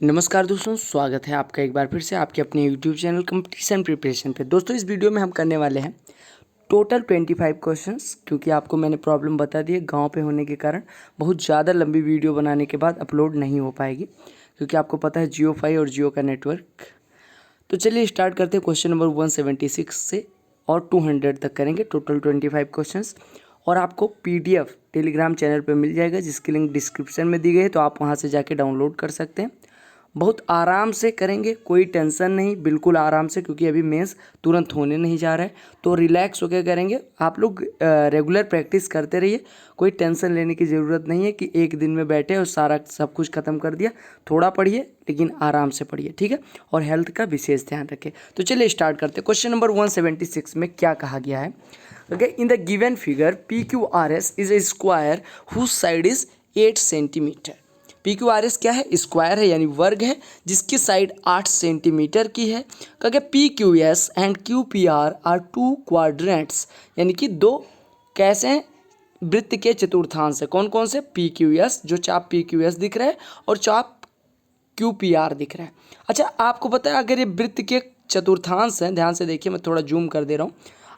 नमस्कार दोस्तों, स्वागत है आपका एक बार फिर से आपके अपने YouTube चैनल कंपटीशन प्रिपरेशन पे। दोस्तों इस वीडियो में हम करने वाले हैं टोटल 25 क्वेश्चंस, क्योंकि आपको मैंने प्रॉब्लम बता दी है गांव पे होने के कारण बहुत ज़्यादा लंबी वीडियो बनाने के बाद अपलोड नहीं हो पाएगी, क्योंकि आपको पता है जियो फाई और जियो का नेटवर्क। तो चलिए स्टार्ट करते हैं क्वेश्चन नंबर 176 से और 200 तक करेंगे टोटल 25 क्वेश्चंस। और आपको PDF टेलीग्राम चैनल पर मिल जाएगा, जिसकी लिंक डिस्क्रिप्शन में दी गई है, तो आप वहाँ से जाके डाउनलोड कर सकते हैं। बहुत आराम से करेंगे, कोई टेंशन नहीं, बिल्कुल आराम से, क्योंकि अभी मेंस तुरंत होने नहीं जा रहा है, तो रिलैक्स होकर करेंगे। आप लोग रेगुलर प्रैक्टिस करते रहिए, कोई टेंशन लेने की ज़रूरत नहीं है कि एक दिन में बैठे और सारा सब कुछ ख़त्म कर दिया। थोड़ा पढ़िए लेकिन आराम से पढ़िए, ठीक है, और हेल्थ का विशेष ध्यान रखें। तो चलिए स्टार्ट करते हैं। क्वेश्चन नंबर 176 में क्या कहा गया है? Okay, in the given figure PQRS is a square whose side is 8 centimetre. PQRS क्या है? स्क्वायर है, यानी वर्ग है, जिसकी साइड 8 सेंटीमीटर की है। कहा PQS and QPR are two quadrants, यानी कि दो कैसे हैं? वृत्त के चतुर्थांश है। कौन कौन से? PQS, जो चाप PQS दिख रहा है, और चाप QPR दिख रहा है। अच्छा, आपको पता है अगर ये वृत्त के चतुर्थांश हैं, ध्यान से देखिए, मैं थोड़ा जूम कर दे रहा हूँ।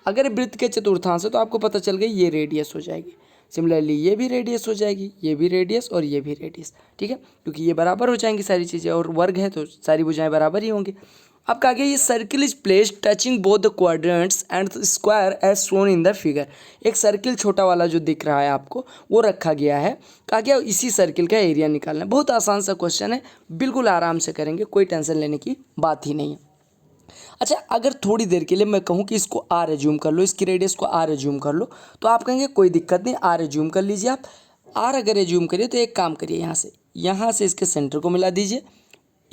अगर ये वृत्त के चतुर्थांश है तो आपको पता चल गई ये रेडियस हो जाएगी। सिमिलरली ये भी रेडियस हो जाएगी, ये भी रेडियस और ये भी रेडियस, ठीक है, क्योंकि ये बराबर हो जाएंगी सारी चीज़ें, और वर्ग है तो सारी भुजाएं बराबर ही होंगी। अब कहा गया ये circle is placed touching both the quadrants and square as shown in the figure. एक सर्किल छोटा वाला जो दिख रहा है आपको, वो रखा गया है। कहा गया इसी सर्किल का एरिया निकालना है। बहुत आसान सा क्वेश्चन है, बिल्कुल आराम से करेंगे, कोई टेंशन लेने की बात ही नहीं है। अच्छा, अगर थोड़ी देर के लिए मैं कहूँ कि इसको आर एज्यूम कर लो, इसकी रेडियस को आर एज्यूम कर लो, तो आप कहेंगे कोई दिक्कत नहीं, आर एज्यूम कर लीजिए। आप आर अगर एज्यूम करिए तो एक काम करिए, यहाँ से इसके सेंटर को मिला दीजिए,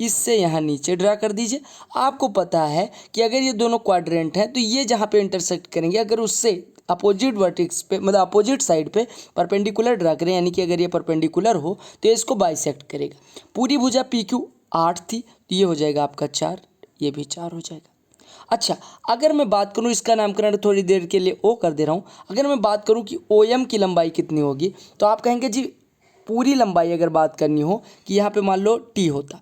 इससे यहाँ नीचे ड्रा कर दीजिए। आपको पता है कि अगर ये दोनों क्वाड्रेंट हैं तो ये जहाँ पे इंटरसेक्ट करेंगे, अगर उससे अपोजिट वर्टेक्स पे, मतलब अपोजिट साइड पे परपेंडिकुलर ड्रा करें, यानी कि अगर ये परपेंडिकुलर हो तो ये इसको बाइसेक्ट करेगा। पूरी भुजा PQ 8 थी, तो ये हो जाएगा आपका 4, ये भी 4 हो जाएगा। अच्छा, अगर मैं बात करूं, इसका नामकरण थोड़ी देर के लिए O कर दे रहा हूं, अगर मैं बात करूं कि OM की लंबाई कितनी होगी, तो आप कहेंगे जी पूरी लंबाई अगर बात करनी हो कि यहाँ पे मान लो T होता,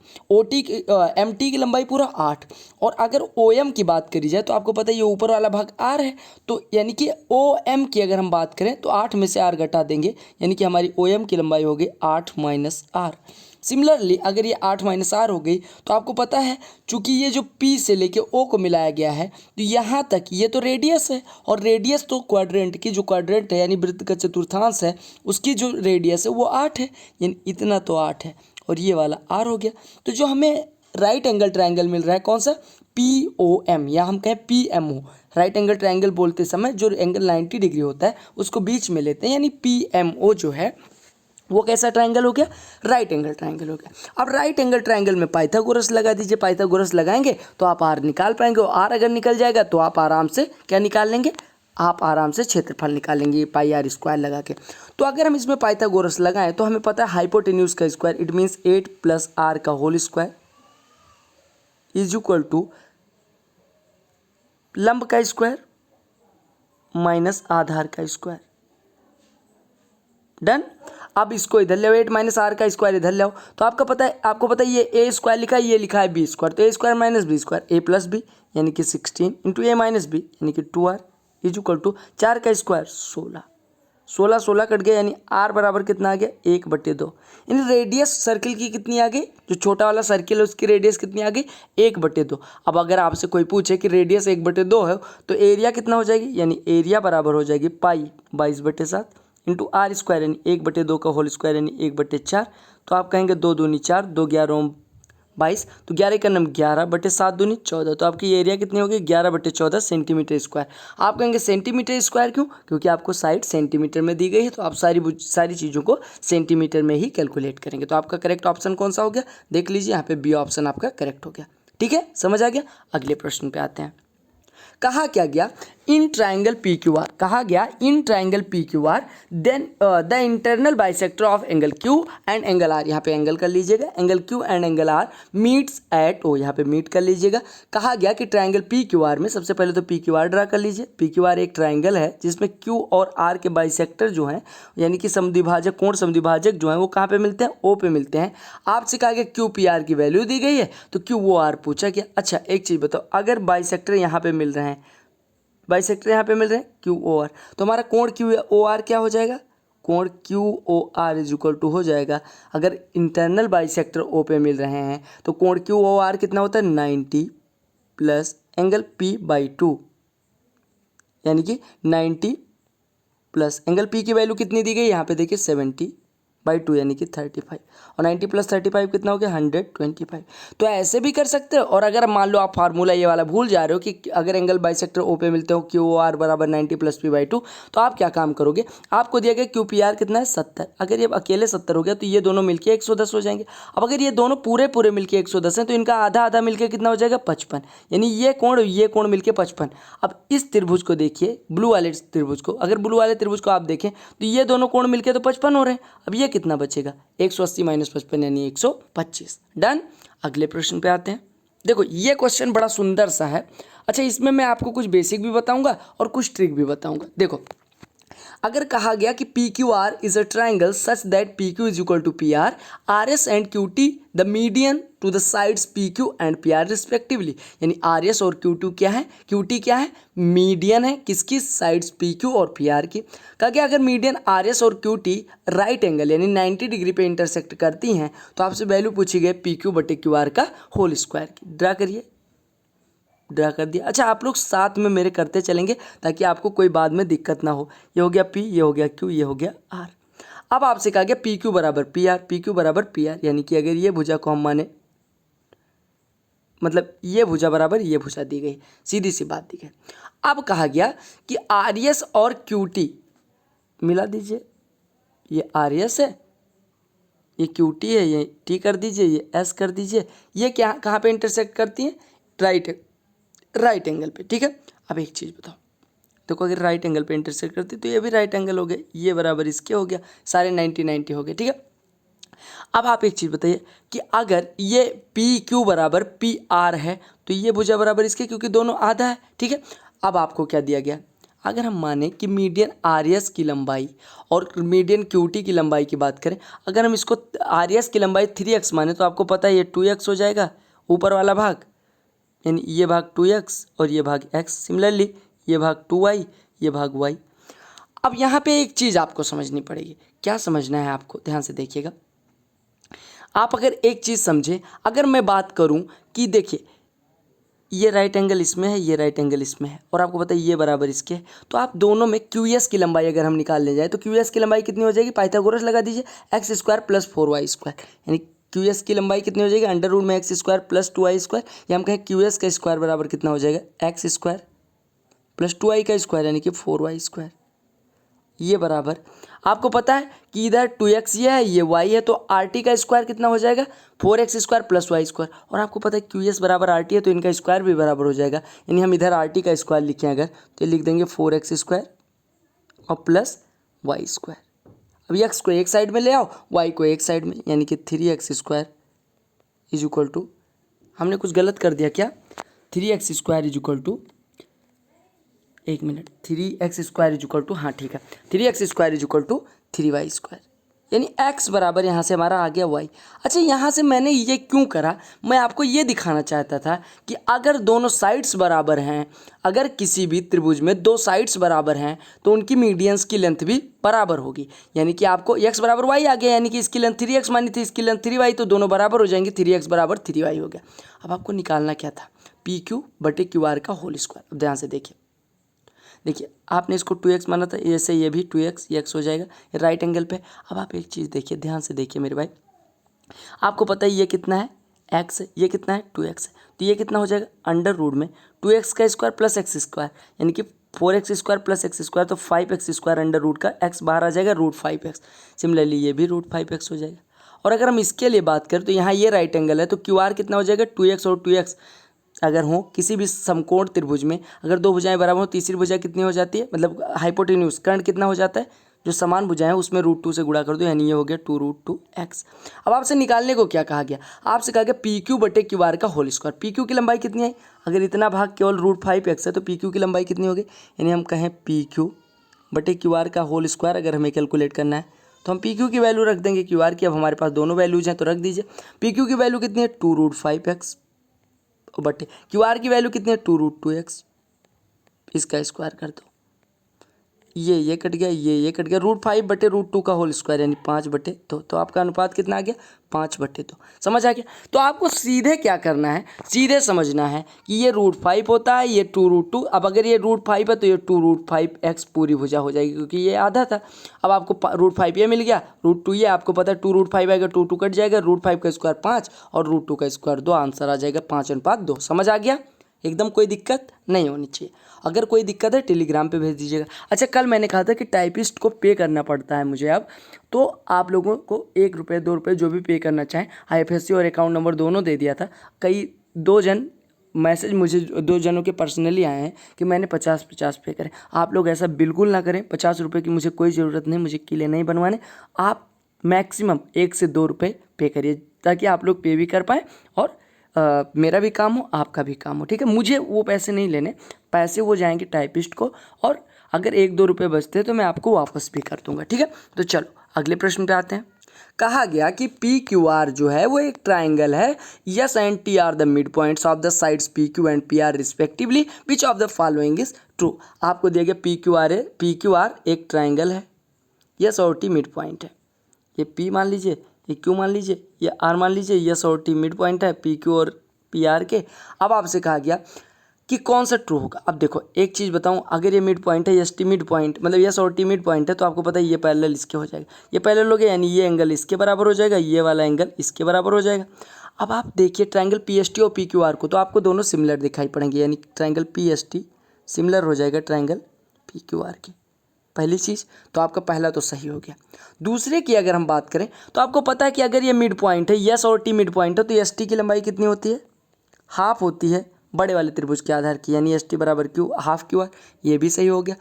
MT की लंबाई पूरा 8, और अगर OM की बात करी जाए तो आपको पता है ये ऊपर वाला भाग R है, तो यानी कि OM की अगर हम बात करें तो 8 में से R घटा देंगे, यानी कि हमारी OM की लंबाई होगी 8 माइनस R। सिमिलरली अगर ये 8 माइनस R हो गई, तो आपको पता है चूंकि ये जो P से लेके O को मिलाया गया है, तो यहाँ तक ये तो रेडियस है, और रेडियस तो क्वाड्रेंट की, जो क्वाड्रेंट है यानी वृत्त का चतुर्थांश है, उसकी जो रेडियस है वो 8 है, यानी इतना तो 8 है, और ये वाला R हो गया। तो जो हमें राइट एंगल ट्राइंगल मिल रहा है, कौन सा? POM, या हम कहें PMO। राइट एंगल ट्राइंगल बोलते समय जो एंगल 90 डिग्री होता है उसको बीच में लेते हैं, यानी PMO जो है वो कैसा ट्रायंगल हो गया? राइट एंगल ट्रायंगल हो गया। अब राइट एंगल ट्रायंगल में पाइथागोरस लगा दीजिए। पाइथागोरस लगाएंगे तो आप आर निकाल पाएंगे, और आर अगर निकल जाएगा तो आप आराम से क्या निकाल लेंगे? आप आराम से क्षेत्रफल निकाल लेंगे पाई आर स्क्वायर लगा के। तो अगर हम इसमें पाइथागोरस लगाएं तो हमें पता है हाइपोटेन्यूज का स्क्वायर, इट मीन्स 8 + R का whole square is equal to लंब का स्क्वायर माइनस आधार का स्क्वायर। डन। अब इसको इधर ले आओ, 8 - R का स्क्वायर इधर ले आओ, तो आपको पता है ये A स्क्वायर लिखा है, ये लिखा है B स्क्वायर, तो A square minus B square, A + B यानी कि 16 इंटू A - B यानी कि 2R इज इक्वल टू 4 का स्क्वायर 16, 16 कट गया, यानी R बराबर कितना आ गया? 1/2। यानी रेडियस सर्किल की कितनी आ गई? जो छोटा वाला सर्किल है उसकी रेडियस कितनी आ गई? 1/2। अब अगर आपसे कोई पूछे कि रेडियस 1/2 है तो एरिया कितना हो जाएगी? यानी एरिया बराबर हो जाएगी पाई 22/7 इंटू R स्क्वायर, यानी 1/2 का होल स्क्वायर, यानी 1/4। तो आप कहेंगे 2 दूनी 4, 2 11 22, तो 11 का नंबर 11/7 दूनी 14, तो आपकी एरिया कितनी होगी? 11/14 सेंटीमीटर स्क्वायर। आप कहेंगे सेंटीमीटर स्क्वायर क्यों? क्योंकि आपको साइड सेंटीमीटर में दी गई है, तो आप सारी चीज़ों को सेंटीमीटर में ही कैलकुलेट करेंगे। तो आपका करेक्ट ऑप्शन कौन सा हो गया? देख लीजिए, यहाँ पे B ऑप्शन आपका करेक्ट हो गया। ठीक है, समझ आ गया। अगले प्रश्न पे आते हैं। कहा क्या गया? In triangle P Q R, कहा गया in triangle P Q R then the internal bisector of angle Q and angle R, यहाँ पे एंगल कर लीजिएगा, angle Q and angle R meets at O, यहाँ पे मीट कर लीजिएगा। कहा गया कि ट्राइंगल पी क्यू आर में सबसे पहले तो पी क्यू आर ड्रा कर लीजिए। पी क्यू आर एक ट्राइंगल है जिसमें क्यू और आर के बाइसेक्टर जो हैं यानी कि समद्विभाजक, कोण समद्विभाजक जो हैं वो कहाँ पे मिलते हैं, ओ पे मिलते हैं। आपसे कहा गया क्यू पी आर की वैल्यू दी गई है तो क्यू ओ आर पूछा गया। अच्छा एक चीज़ बताओ, अगर बाइसेक्टर यहाँ पे मिल रहे हैं, बाइसेक्टर यहाँ पे मिल रहे हैं क्यू ओ आर, तो हमारा कोण क्यू ओ आर क्या हो जाएगा, कोण Q O R is equal to हो जाएगा, अगर इंटरनल बाइसेक्टर ओ पे मिल रहे हैं तो कोण क्यू ओ आर कितना होता है 90 प्लस एंगल पी बाई 2, यानी कि 90 प्लस एंगल पी की वैल्यू कितनी दी गई यहाँ पे देखिए 70/2 यानी कि 35, और 90 प्लस 35 कितना हो गया 125। तो ऐसे भी कर सकते हो। और अगर मान लो आप फार्मूला ये वाला भूल जा रहे हो कि अगर एंगल बाइसेक्टर ओ पे मिलते हो क्यू ओ आर बराबर 90 प्लस p/2, तो आप क्या काम करोगे, आपको दिया गया क्यू पी आर कितना है 70, अगर ये अकेले 70 हो गया तो ये दोनों मिलके 110 हो जाएंगे। अब अगर ये दोनों पूरे पूरे मिलके 110 हैं तो इनका आधा आधा मिलके कितना हो जाएगा 55, यानी ये कोण मिलके 55। अब इस त्रिभुज को देखिए, ब्लू वाले त्रिभुज को, अगर ब्लू वाले त्रिभुज को आप देखें तो ये दोनों कोण मिलके तो 55 हो रहे हैं। अब ये कितना बचेगा 180 माइनस 55 यानी 125। डन। अगले प्रश्न पे आते हैं। देखो ये क्वेश्चन बड़ा सुंदर सा है। अच्छा इसमें मैं आपको कुछ बेसिक भी बताऊंगा और कुछ ट्रिक भी बताऊंगा। देखो अगर कहा गया कि P Q R is a triangle such that P Q is equal to P R, R S and Q T the median to the sides P Q and P R respectively, यानी R S और Q T क्या है, Q T क्या है, median है किसकी, sides P Q और P R की। कहा गया अगर मीडियन आर एस और क्यू टी राइट एंगल यानी 90 डिग्री पे इंटरसेक्ट करती हैं तो आपसे वैल्यू पूछी गई पी क्यू बटे क्यू आर का होल स्क्वायर की। ड्रा करिए, ड्रा कर दिया। अच्छा आप लोग साथ में मेरे करते चलेंगे ताकि आपको कोई बाद में दिक्कत ना हो। ये हो गया पी, ये हो गया क्यू, ये हो गया आर। अब आपसे कहा गया पी क्यू बराबर पी आर, पी क्यू बराबर पी आर, यानी कि अगर ये भुजा को हम माने, मतलब ये भुजा बराबर ये भुजा दी गई, सीधी सी बात दी गई। अब कहा गया कि आर एस और क्यू टी मिला दीजिए, ये आर एस है, ये क्यू टी है, ये टी कर दीजिए, ये एस कर दीजिए। ये क्या कहाँ पे इंटरसेक्ट करती हैं, राइट एंगल पे, ठीक है। अब एक चीज़ बताओ, देखो अगर राइट एंगल पे इंटरसेक्ट करती तो ये भी राइट एंगल हो गया, ये बराबर इसके हो गया, सारे 90 हो गए, ठीक है। अब आप एक चीज़ बताइए कि अगर ये पी क्यू बराबर पी आर है तो ये भुजा बराबर इसके, क्योंकि दोनों आधा है, ठीक है। अब आपको क्या दिया गया, अगर हम माने कि मीडियन आर एस की लंबाई और मीडियन क्यू टी की लंबाई की बात करें, अगर हम इसको आर एस की लंबाई 3x माने तो आपको पता है ये 2x हो जाएगा ऊपर वाला भाग, यानी ये भाग 2x और ये भाग x, सिमिलरली ये भाग 2y, ये भाग y। अब यहाँ पे एक चीज़ आपको समझनी पड़ेगी, क्या समझना है आपको, ध्यान से देखिएगा। आप अगर एक चीज़ समझे, अगर मैं बात करूँ कि देखिए ये राइट एंगल इसमें है, ये राइट एंगल इसमें है, और आपको पता है ये बराबर इसके है, तो आप दोनों में क्यू एस की लंबाई अगर हम निकाल ले जाए तो क्यू एस की लंबाई कितनी हो जाएगी, पाइथागोरस लगा दीजिए, एक्स स्क्वायर प्लस 4y², यानी क्यू एस की लंबाई कितनी हो जाएगी, अंडर रूट में एक्स स्क्वायर प्लस 2y², या हम कहें क्यू एस का स्क्वायर बराबर कितना हो जाएगा, एक्स स्क्वायर प्लस 2y का स्क्वायर यानी कि 4y²। ये बराबर आपको पता है कि इधर 2x ये है, ये y है, तो आर टी का स्क्वायर कितना हो जाएगा 4x² प्लस y², और आपको पता है क्यू एस बराबर आर टी है तो इनका स्क्वायर भी बराबर हो जाएगा, यानी हम इधर आर टी का स्क्वायर लिखें अगर तो लिख देंगे 4x² और प्लस y²। अब x को एक साइड में ले आओ, y को एक साइड में, यानी कि 3x² इज इक्वल टू, हमने कुछ गलत कर दिया क्या, 3x² इज इक्वल टू, एक minute, 3x² is equal to, हाँ ठीक है, 3x² is equal to 3y², यानी x बराबर यहाँ से हमारा आ गया y। अच्छा यहाँ से मैंने ये क्यों करा, मैं आपको ये दिखाना चाहता था कि अगर दोनों साइड्स बराबर हैं, अगर किसी भी त्रिभुज में दो साइड्स बराबर हैं तो उनकी मीडियंस की लेंथ भी बराबर होगी, यानी कि आपको x बराबर y आ गया, यानी कि इसकी लेंथ 3x मानी थी, इसकी लेंथ 3y, तो दोनों बराबर हो जाएंगे, 3x बराबर 3y हो गया। अब आपको निकालना क्या था, पी क्यू बटे क्यू आर का होल स्क्वायर। अब ध्यान से देखिए, आपने इसको 2x माना था, ऐसे ये भी 2x, ये x हो जाएगा, ये राइट एंगल पे। अब आप एक चीज़ देखिए, ध्यान से देखिए मेरे भाई, आपको पता है ये कितना है x है, ये कितना है 2x है, तो ये कितना हो जाएगा अंडर रूट में 2x का स्क्वायर प्लस x², यानी कि 4x² प्लस x², तो 5x² अंडर रूट का x बाहर आ जाएगा √5x, सिमिलरली ये भी √5x हो जाएगा। और अगर हम इसके लिए बात करें तो यहाँ ये राइट एंगल है तो क्यू आर कितना हो जाएगा 2x और 2x, अगर हो किसी भी समकोण त्रिभुज में अगर दो भुजाएं बराबर हो, तीसरी भुजा कितनी हो जाती है, मतलब हाइपोटेन्यूज कर्ण कितना हो जाता है, जो समान भुजाएं उसमें √2 से गुणा कर दो, यानी ये हो गया 2√2x। अब आपसे निकालने को क्या कहा गया, आपसे कहा गया PQ/QR का होल स्क्वायर। PQ की लंबाई कितनी है, अगर इतना भाग केवल √5x है तो PQ की लंबाई कितनी होगी, यानी हम कहें PQ/QR का होल स्क्वायर अगर हमें कैलकुलेट करना है तो हम PQ की वैल्यू रख देंगे, QR की अब हमारे पास दोनों वैल्यूज हैं तो रख दीजिए। PQ की वैल्यू कितनी है 2√5x बटे QR की वैल्यू कितनी है 2√2x, इसका स्क्वायर कर दो, ये कट गया, ये कट गया, √5/√2 का होल स्क्वायर यानी 5/2। तो आपका अनुपात कितना आ गया 5/2। समझ आ गया। तो आपको सीधे क्या करना है, सीधे समझना है कि ये √5 होता है, ये 2√2। अब अगर ये √5 है तो ये 2√5x पूरी भुजा हो जाएगी क्योंकि ये आधा था। अब आपको √5 ये मिल गया, √2 ये आपको पता है 2√5 आएगा, 2 कट जाएगा, √5 का स्क्वायर 5 और √2 का स्क्वायर 2, आंसर आ जाएगा 5:2। समझ आ गया, एकदम कोई दिक्कत नहीं होनी चाहिए। अगर कोई दिक्कत है टेलीग्राम पे भेज दीजिएगा। अच्छा, कल मैंने कहा था कि टाइपिस्ट को पे करना पड़ता है मुझे अब, तो आप लोगों को 1 रुपये 2 रुपये जो भी पे करना चाहें, IFSC और अकाउंट नंबर दोनों दे दिया था। कई 2 जन मैसेज मुझे 2 जनों के पर्सनली आए हैं कि मैंने 50 पे करें। आप लोग ऐसा बिल्कुल ना करें, 50 रुपये की मुझे कोई ज़रूरत नहीं, मुझे किले नहीं बनवाने। आप मैक्सिमम 1 से 2 रुपये पे करिए ताकि आप लोग पे भी कर पाएँ और मेरा भी काम हो, आपका भी काम हो, ठीक है। मुझे वो पैसे नहीं लेने, पैसे वो जाएंगे टाइपिस्ट को, और अगर 1-2 रुपये बचते हैं तो मैं आपको वापस भी कर दूंगा, ठीक है। तो चलो अगले प्रश्न पे आते हैं। कहा गया कि PQR जो है वो एक ट्राइंगल है, yes and T are the mid points of the sides PQ and PR respectively, which of the following is true. आपको दिया गया PQR एक ट्राइंगल है, यस और T मिड पॉइंट है, ये P मान लीजिए, ये Q मान लीजिए, ये R मान लीजिए, यस और T मिड पॉइंट है PQ और PR के। अब आपसे कहा गया कि कौन सा ट्रू होगा। अब देखो एक चीज़ बताऊं, अगर ये मिड पॉइंट है, यस T मिड पॉइंट मतलब यस और T मिड पॉइंट है, तो आपको पता है ये पैरेलल इसके हो जाएगा, ये पैरेलल हो गया यानी ये एंगल इसके बराबर हो जाएगा, ये वाला एंगल इसके बराबर हो जाएगा। अब आप देखिए ट्राइंगल PST और PQR को, तो आपको दोनों सिमिलर दिखाई पड़ेंगे, यानी ट्राइंगल PST सिमिलर हो जाएगा ट्राइंगल PQR की, पहली चीज़। तो आपका पहला तो सही हो गया। दूसरे की अगर हम बात करें तो आपको पता है कि अगर ये मिड पॉइंट है, यस और T मिड पॉइंट है, तो एस टी की लंबाई कितनी होती है, हाफ होती है बड़े वाले त्रिभुज के आधार की, यानी ST बराबर Q हाफ QR, ये भी सही हो गया।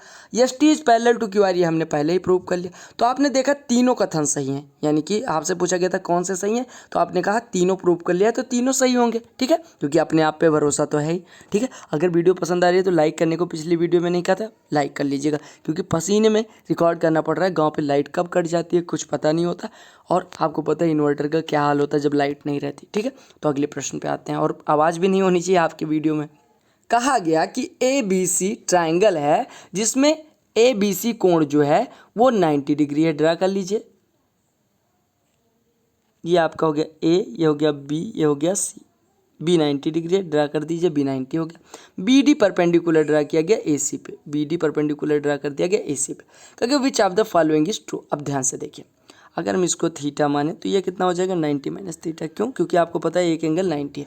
ST is parallel to QR, ये हमने पहले ही प्रूव कर लिया। तो आपने देखा तीनों कथन सही हैं, यानी कि आपसे पूछा गया था कौन से सही हैं, तो आपने कहा तीनों प्रूव कर लिया, तो तीनों सही होंगे, ठीक है, क्योंकि अपने आप पे भरोसा तो है ही, ठीक है। अगर वीडियो पसंद आ रही है तो लाइक करने को पिछली वीडियो में नहीं कहा था, लाइक कर लीजिएगा, क्योंकि पसीने में रिकॉर्ड करना पड़ रहा है। गाँव पर लाइट कब कट जाती है कुछ पता नहीं होता, और आपको पता है इन्वर्टर का क्या हाल होता है जब लाइट नहीं रहती, ठीक है। तो अगले प्रश्न पे आते हैं, और आवाज़ भी नहीं होनी चाहिए आपकी वीडियो में। कहा गया कि ABC ट्राइंगल है जिसमें ABC कोण जो है वो 90 डिग्री है, ड्रा कर लीजिए। ये आपका हो गया A, ये हो गया B, ये हो गया C, B 90 डिग्री है, ड्रा कर दीजिए, B 90 हो गया। BD परपेंडिकुलर ड्रा किया गया AC पे, BD परपेंडिकुलर ड्रा कर दिया गया AC पे, क्योंकि विच of the following is true. अब ध्यान से देखिए, अगर हम इसको थीटा माने तो ये कितना हो जाएगा 90 माइनस थीटा, क्यों, क्योंकि आपको पता है एक एंगल 90 है,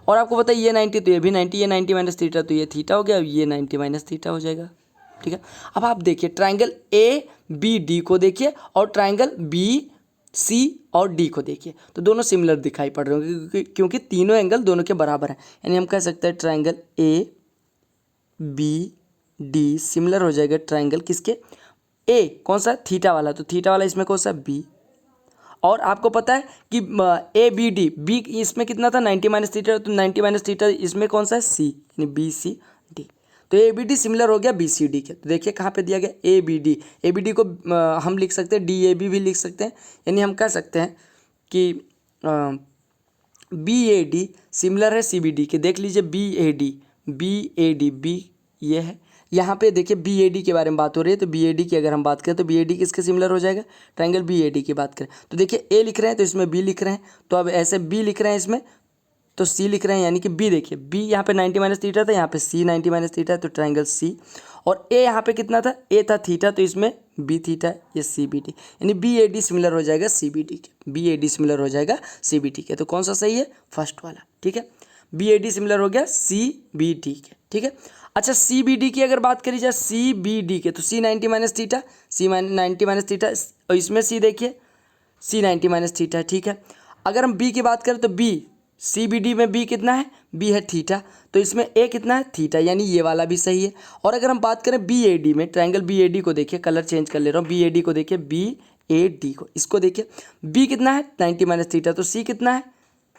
और आपको पता है ये 90 तो ये भी 90, ये 90 माइनस थीटा तो ये थीटा हो गया, ये 90 माइनस थीटा हो जाएगा, ठीक है। अब आप देखिए ट्राइंगल ABD को देखिए और ट्राइंगल BC और D को देखिए, तो दोनों सिमिलर दिखाई पड़ रहे होंगे क्योंकि तीनों एंगल दोनों के बराबर हैं, यानी हम कह सकते हैं ट्राइंगल ABD सिमिलर हो जाएगा ट्राइंगल किसके, A कौन सा थीटा वाला, तो थीटा वाला इसमें कौन सा B, और आपको पता है कि ABD B इसमें कितना था 90 माइनस थीटा, तो 90 माइनस थीटा इसमें कौन सा है C, यानी BCD। तो ABD सिमिलर हो गया BCD के, तो देखिए कहाँ पे दिया गया ABD को हम लिख सकते हैं DAB भी लिख सकते हैं, यानी हम कह सकते हैं कि BAD सिमिलर है CBD के। देख लीजिए BAD B ये है, यहाँ पे देखिए BAD के बारे में बात हो रही है, तो BAD की अगर हम बात करें तो BAD किसके सिमिलर हो जाएगा, ट्रायंगल BAD की बात करें तो देखिए A लिख रहे हैं तो इसमें B लिख रहे हैं, तो अब ऐसे B लिख रहे हैं इसमें तो C लिख रहे हैं, यानी कि B देखिए B यहाँ पे 90 माइनस थीटा था, यहाँ पे C 90 माइनस थीटा है, तो ट्रायंगल C, और A यहाँ पे कितना था, A था थीटा, तो इसमें B थीटा है, ये CBD, यानी BAD सिमिलर हो जाएगा CBD के, BAD सिमिलर हो जाएगा CBD के। तो कौन सा सही है, फर्स्ट वाला, ठीक है, BAD सिमिलर हो गया CBD के, ठीक है। अच्छा CBD की अगर बात करी जाए CBD के, तो C 90 minus theta, C 90 minus theta, और इसमें C देखिए C 90 माइनस थीटा है, ठीक है। अगर हम B की बात करें तो B CBD में B कितना है, B है थीटा, तो इसमें A कितना है थीटा, यानी ये वाला भी सही है। और अगर हम बात करें BAD में, ट्रायंगल BAD को देखिए, कलर चेंज कर ले रहा हूँ, BAD को देखिए, BAD को, इसको देखिए, B कितना है 90 माइनस थीटा, तो C कितना है,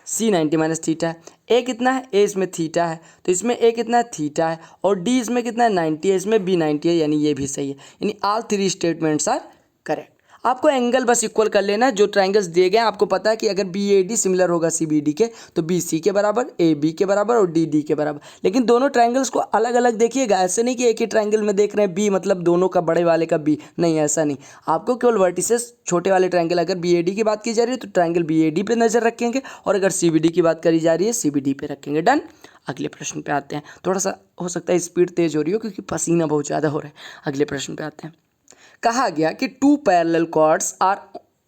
C 90 माइनस थीटा है। A कितना है, A इसमें थीटा है, तो इसमें A कितना है थीटा है, और D इसमें कितना है 90 है, इसमें B 90 है, यानी ये भी सही है, यानी all three statements are correct. आपको एंगल बस इक्वल कर लेना है, जो ट्रायंगल्स दिए गए हैं आपको पता है कि अगर BAD सिमिलर होगा CBD के तो BC के बराबर, AB के बराबर और DD के बराबर। लेकिन दोनों ट्रायंगल्स को अलग अलग देखिएगा, ऐसे नहीं कि एक ही ट्रायंगल में देख रहे हैं B मतलब दोनों का, बड़े वाले का B, नहीं ऐसा नहीं। आपको केवल वर्टिसेस छोटे वाले ट्रायंगल, अगर BAD की बात की जा रही है तो ट्रायंगल BAD पे नज़र रखेंगे, और अगर CBD की बात करी जा रही है CBD पे रखेंगे। डन। अगले प्रश्न पे आते हैं। थोड़ा सा हो सकता है स्पीड तेज हो रही हो क्योंकि पसीना बहुत ज़्यादा हो रहा है। अगले प्रश्न पे आते हैं। कहा गया कि 2 parallel chords are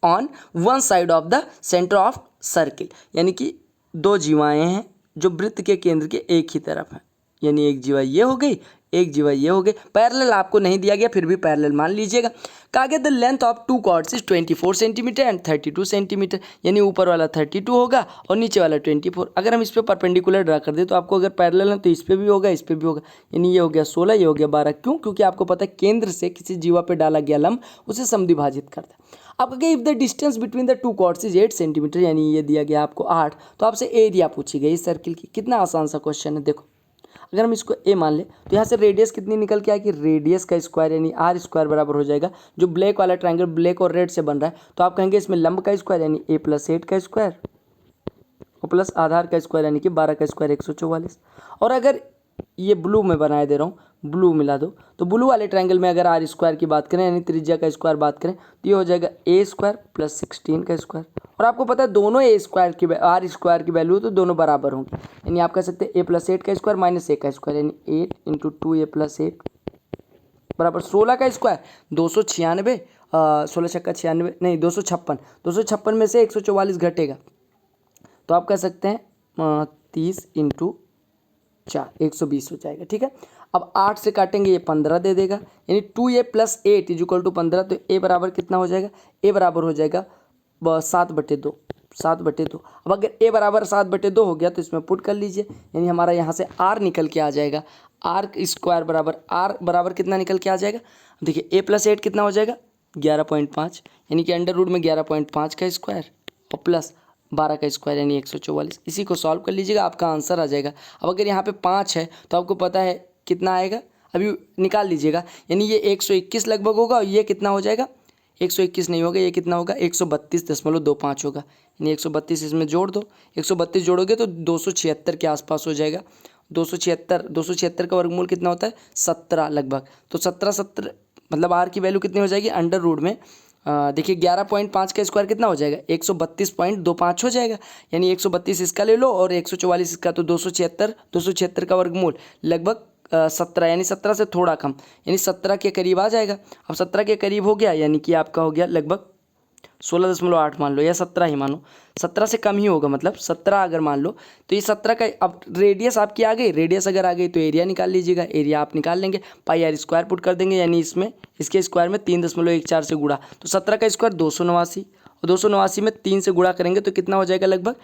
on one side of the centre of circle, यानी कि 2 जीवाएं हैं जो वृत्त के केंद्र के एक ही तरफ हैं, यानी एक जीवा ये हो गई, एक जीवा ये हो गई। पैरेलल आपको नहीं दिया गया, फिर भी पैरेलल मान लीजिएगा। कहा गया the length of 2 chords is 24 centimetre and 32 centimetre, यानी ऊपर वाला 32 होगा और नीचे वाला 24। अगर हम इस पर परपेंडिकुलर ड्रा कर दें तो आपको अगर पैरेलल है तो इस पर भी होगा, इस पर भी होगा, यानी ये हो गया 16, ये हो गया 12। क्यों? क्योंकि आपको पता है केंद्र से किसी जीवा पे डाला गया लंब उसे समद्विभाजित करता है। आपको क्या, if the distance between the 2 chords is 8 centimetre, यानी ये दिया गया आपको 8, तो आपसे एरिया पूछी गई सर्किल की। कितना आसान सा क्वेश्चन है। देखो अगर हम इसको ए मान ले तो यहाँ से रेडियस कितनी निकल के आएगी, रेडियस का स्क्वायर यानी आर स्क्वायर बराबर हो जाएगा, जो ब्लैक वाला ट्रायंगल ब्लैक और रेड से बन रहा है, तो आप कहेंगे इसमें लंब का स्क्वायर यानी a + 8 का स्क्वायर और प्लस आधार का स्क्वायर यानी कि 12 का स्क्वायर 144। और अगर ये ब्लू में बनाए दे रहा हूँ, ब्लू मिला दो, तो ब्लू वाले ट्रायंगल में अगर आर स्क्वायर की बात करें यानी त्रिज्या का स्क्वायर बात करें तो ये हो जाएगा a स्क्वायर + 16 का स्क्वायर। और आपको पता है दोनों a स्क्वायर की आर स्क्वायर की वैल्यू तो दोनों बराबर होंगी, यानी आप कह सकते हैं a + 8 का स्क्वायर - a का स्क्वायर, यानी 8 × 2a + 8 बराबर 16 का स्क्वायर 296, 16 छक्का 96 नहीं 256, 256 में से 144 घटेगा तो आप कह सकते हैं 30 × 4 120 हो जाएगा। ठीक है, अब 8 से काटेंगे ये 15 दे देगा, यानी 2a + 8 = 15, तो a बराबर कितना हो जाएगा, a बराबर हो जाएगा 7/2, 7/2। अब अगर a बराबर 7/2 हो गया तो इसमें पुट कर लीजिए, यानी हमारा यहाँ से r निकल के आ जाएगा, आर स्क्वायर बराबर r बराबर कितना निकल के आ जाएगा, देखिए a + 8 कितना हो जाएगा 11.5, यानी कि अंडर रूट में 11.5 का स्क्वायर और प्लस 12 का स्क्वायर यानी 144। इसी को सॉल्व कर लीजिएगा, आपका आंसर आ जाएगा। अब अगर यहाँ पे 5 है तो आपको पता है कितना आएगा, अभी निकाल लीजिएगा, यानी ये 121 लगभग होगा और ये कितना हो जाएगा 121 नहीं होगा, ये कितना होगा 132.25 होगा, यानी 132 इसमें जोड़ दो, 132 जोड़ोगे तो 276 के आसपास हो जाएगा। 276 का वर्गमूल कितना होता है 17 लगभग, तो 17 मतलब आर की वैल्यू कितनी हो जाएगी अंडर रूट में देखिए 11.5 का स्क्वायर कितना हो जाएगा 132.25 हो जाएगा, यानी 132 इसका ले लो और 144 इसका, तो 276 का वर्गमूल लगभग 17, यानी 17 से थोड़ा कम, यानी 17 के करीब आ जाएगा। अब 17 के करीब हो गया यानी कि आपका हो गया लगभग 16.8 मान लो या 17 ही मानो, 17 से कम ही होगा, मतलब 17 अगर मान लो तो ये 17 का। अब रेडियस आपकी आ गई, रेडियस अगर आ गई तो एरिया निकाल लीजिएगा, एरिया आप निकाल लेंगे, πr स्क्वायर पुट कर देंगे, यानी इसमें इसके स्क्वायर में 3.14 से गुणा, तो 17 का स्क्वायर 289 और 289 में 3 से गुणा करेंगे तो कितना हो जाएगा लगभग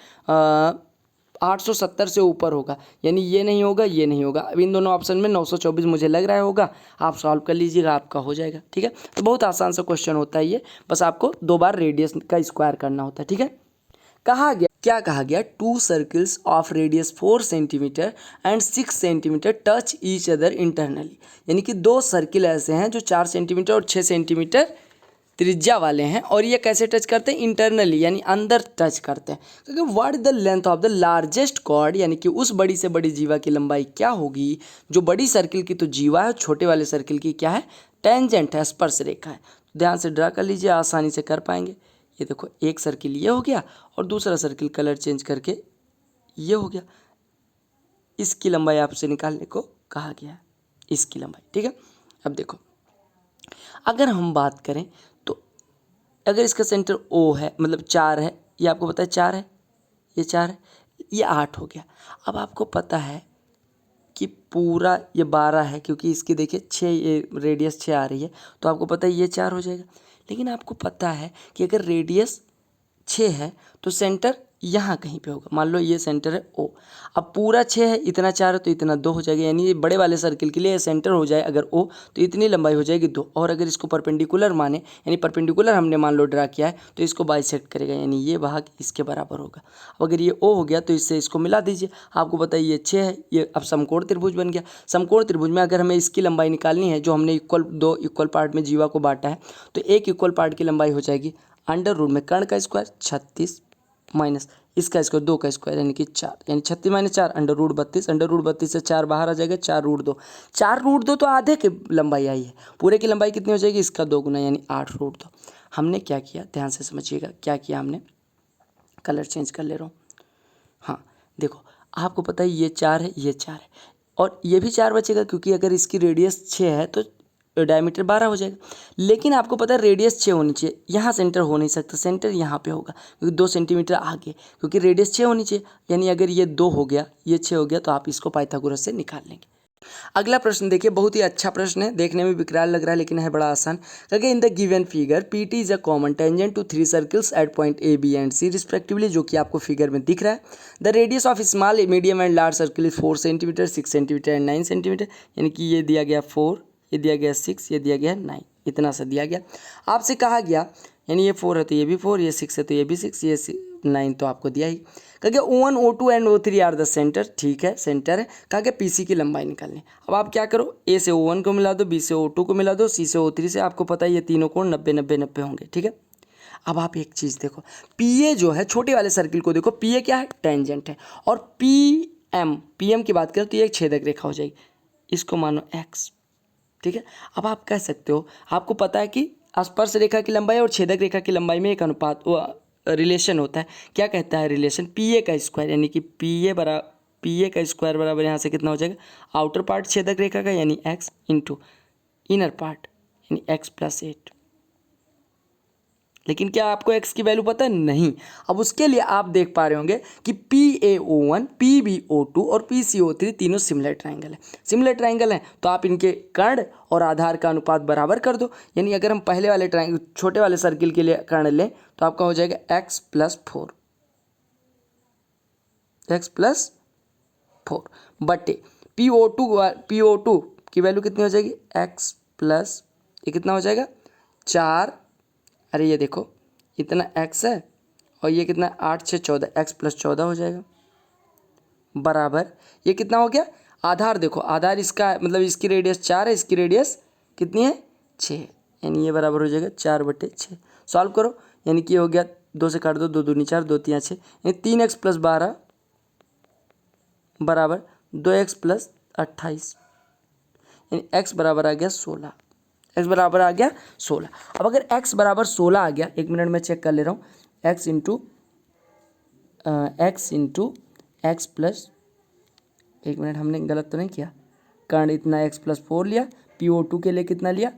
870 से ऊपर होगा, यानी ये नहीं होगा ये नहीं होगा। अब इन दोनों ऑप्शन में 924 मुझे लग रहा होगा, आप सॉल्व कर लीजिएगा आपका हो जाएगा। ठीक है, तो बहुत आसान सा क्वेश्चन होता है ये, बस आपको 2 बार रेडियस का स्क्वायर करना होता है। ठीक है, कहा गया क्या कहा गया 2 circles of radius 4 centimetre and 6 centimetre touch each other internally, यानी कि 2 सर्किल ऐसे हैं जो 4 सेंटीमीटर और 6 सेंटीमीटर त्रिज्या वाले हैं और ये कैसे टच करते हैं इंटरनली, यानी अंदर टच करते हैं। क्योंकि what is the length of the largest chord, यानी कि उस बड़ी से बड़ी जीवा की लंबाई क्या होगी, जो बड़ी सर्किल की तो जीवा है, छोटे वाले सर्किल की क्या है टेंजेंट है, स्पर्श रेखा है। ध्यान से ड्रा कर लीजिए, आसानी से कर पाएंगे। ये देखो एक सर्किल ये हो गया और दूसरा सर्किल कलर चेंज करके ये हो गया, इसकी लंबाई आपसे निकालने को कहा गया है, इसकी लंबाई। ठीक है, अब देखो अगर हम बात करें तो अगर इसका सेंटर O है मतलब 4 है, ये आपको पता है 4 है, ये 4 है, ये 8 हो गया। अब आपको पता है कि पूरा ये 12 है क्योंकि इसकी देखिए 6 ये रेडियस 6 आ रही है, तो आपको पता है ये 4 हो जाएगा। लेकिन आपको पता है कि अगर रेडियस 6 है तो सेंटर यहाँ कहीं पे होगा। मान लो ये सेंटर है O, अब पूरा 6 है, इतना 4 है तो इतना 2 हो जाएगा, यानी ये बड़े वाले सर्किल के लिए सेंटर हो जाए अगर O तो इतनी लंबाई हो जाएगी 2। और अगर इसको परपेंडिकुलर माने, यानी परपेंडिकुलर हमने मान लो ड्रा किया है, तो इसको बाइसेक्ट करेगा, यानी ये भाग इसके बराबर होगा। अब अगर ये O हो गया तो इससे इसको मिला दीजिए। आपको बताइए ये 6 है, ये अब समकोण त्रिभुज बन गया। समकोण त्रिभुज में अगर हमें इसकी लंबाई निकालनी है, जो हमने दो इक्वल पार्ट में जीवा को बांटा है, तो एक इक्वल पार्ट की लंबाई हो जाएगी अंडर रूट में कर्ण का स्क्वायर 36 माइनस इसका स्क्वायर 2 का स्क्वायर यानी कि 4, यानी 36 minus 4 under root 32। Under root 32 से 4 बाहर आ जाएगा, 4 रूट 2। 4 रूट 2 तो आधे की लंबाई आई है, पूरे की लंबाई कितनी हो जाएगी, इसका 2 गुना यानी 8 रूट 2। हमने क्या किया, ध्यान से समझिएगा क्या किया हमने। कलर चेंज कर ले रहा हूँ। हाँ देखो, आपको पता है ये 4 है, ये 4 है, और ये भी 4 बचेगा, क्योंकि अगर इसकी रेडियस 6 है तो डायमीटर 12 हो जाएगा। लेकिन आपको पता है रेडियस 6 होनी चाहिए, यहाँ सेंटर हो नहीं सकता, सेंटर यहाँ पे होगा, क्योंकि 2 सेंटीमीटर आगे, क्योंकि रेडियस 6 होनी चाहिए। यानी अगर ये 2 हो गया, ये 6 हो गया, तो आप इसको पाइथागोरस से निकाल लेंगे। अगला प्रश्न देखिए, बहुत ही अच्छा प्रश्न है, देखने में विकराल लग रहा है लेकिन है बड़ा आसान। क्योंकि in the given figure PT is a common tangent to 3 circles at point A, B and C respectively, जो कि आपको फिगर में दिख रहा है। The radius of small, medium and large circle is 4 centimetre, 6 centimetre and 9 centimetre, यानी कि ये दिया गया 4, ये दिया गया 6, ये दिया गया 9, इतना सा दिया गया। आपसे कहा गया, यानी ये 4 है तो ये भी 4, ये 6 है तो ये भी 6, ये 9 तो आपको दिया ही। कहा गया O1, O2 and O3 are the centre, ठीक है सेंटर है। कहा गया PC की लंबाई निकालनी। अब आप क्या करो, A से O1 को मिला दो, B से O2 को मिला दो, C से O3 से, आपको पता है ये तीनों कोण 90 90 90 होंगे, ठीक है। अब आप एक चीज़ देखो, PA जो है छोटे वाले सर्किल को देखो, PA क्या है, टेंजेंट है, और PM की बात करें तो ये एक छेदक रेखा हो जाएगी, इसको मानो X, ठीक है। अब आप कह सकते हो, आपको पता है कि स्पर्श रेखा की लंबाई और छेदक रेखा की लंबाई में एक अनुपात रिलेशन होता है। क्या कहता है रिलेशन, PA का स्क्वायर, यानी कि PA का स्क्वायर बराबर यहाँ से कितना हो जाएगा, आउटर पार्ट छेदक रेखा का यानी x इंटू इनर पार्ट यानी x+8। लेकिन क्या आपको x की वैल्यू पता है, नहीं। अब उसके लिए आप देख पा रहे होंगे कि PAO1, PBO2 और PCO3 तीनों सिमिलर ट्राइंगल है। सिमिलर ट्राइंगल है तो आप इनके कर्ण और आधार का अनुपात बराबर कर दो। यानी अगर हम पहले वाले ट्राइंगल, छोटे वाले सर्किल के लिए कर्ण लें तो आपका हो जाएगा x+4, x+4 बटे PO2 की वैल्यू कितनी हो जाएगी, x प्लस ये कितना हो जाएगा 4, अरे ये देखो इतना x है और ये कितना 8 6 14, x+14 हो जाएगा, बराबर ये कितना हो गया, आधार देखो, आधार इसका मतलब इसकी रेडियस 4 है, इसकी रेडियस कितनी है 6, यानी ये बराबर हो जाएगा 4/6। सॉल्व करो, यानी कि हो गया 2 से काट दो, 2 दूनी 4, 2 3 6, यानी 3x + 12 बराबर 2x + 28, यानी x बराबर आ गया 16, x बराबर आ गया 16। अब अगर x बराबर 16 आ गया, एक मिनट में चेक कर ले रहा हूँ, x इंटू एक्स प्लस, एक मिनट हमने गलत तो नहीं किया, कर्ण इतना x+4 लिया, PO2 के लिए कितना लिया,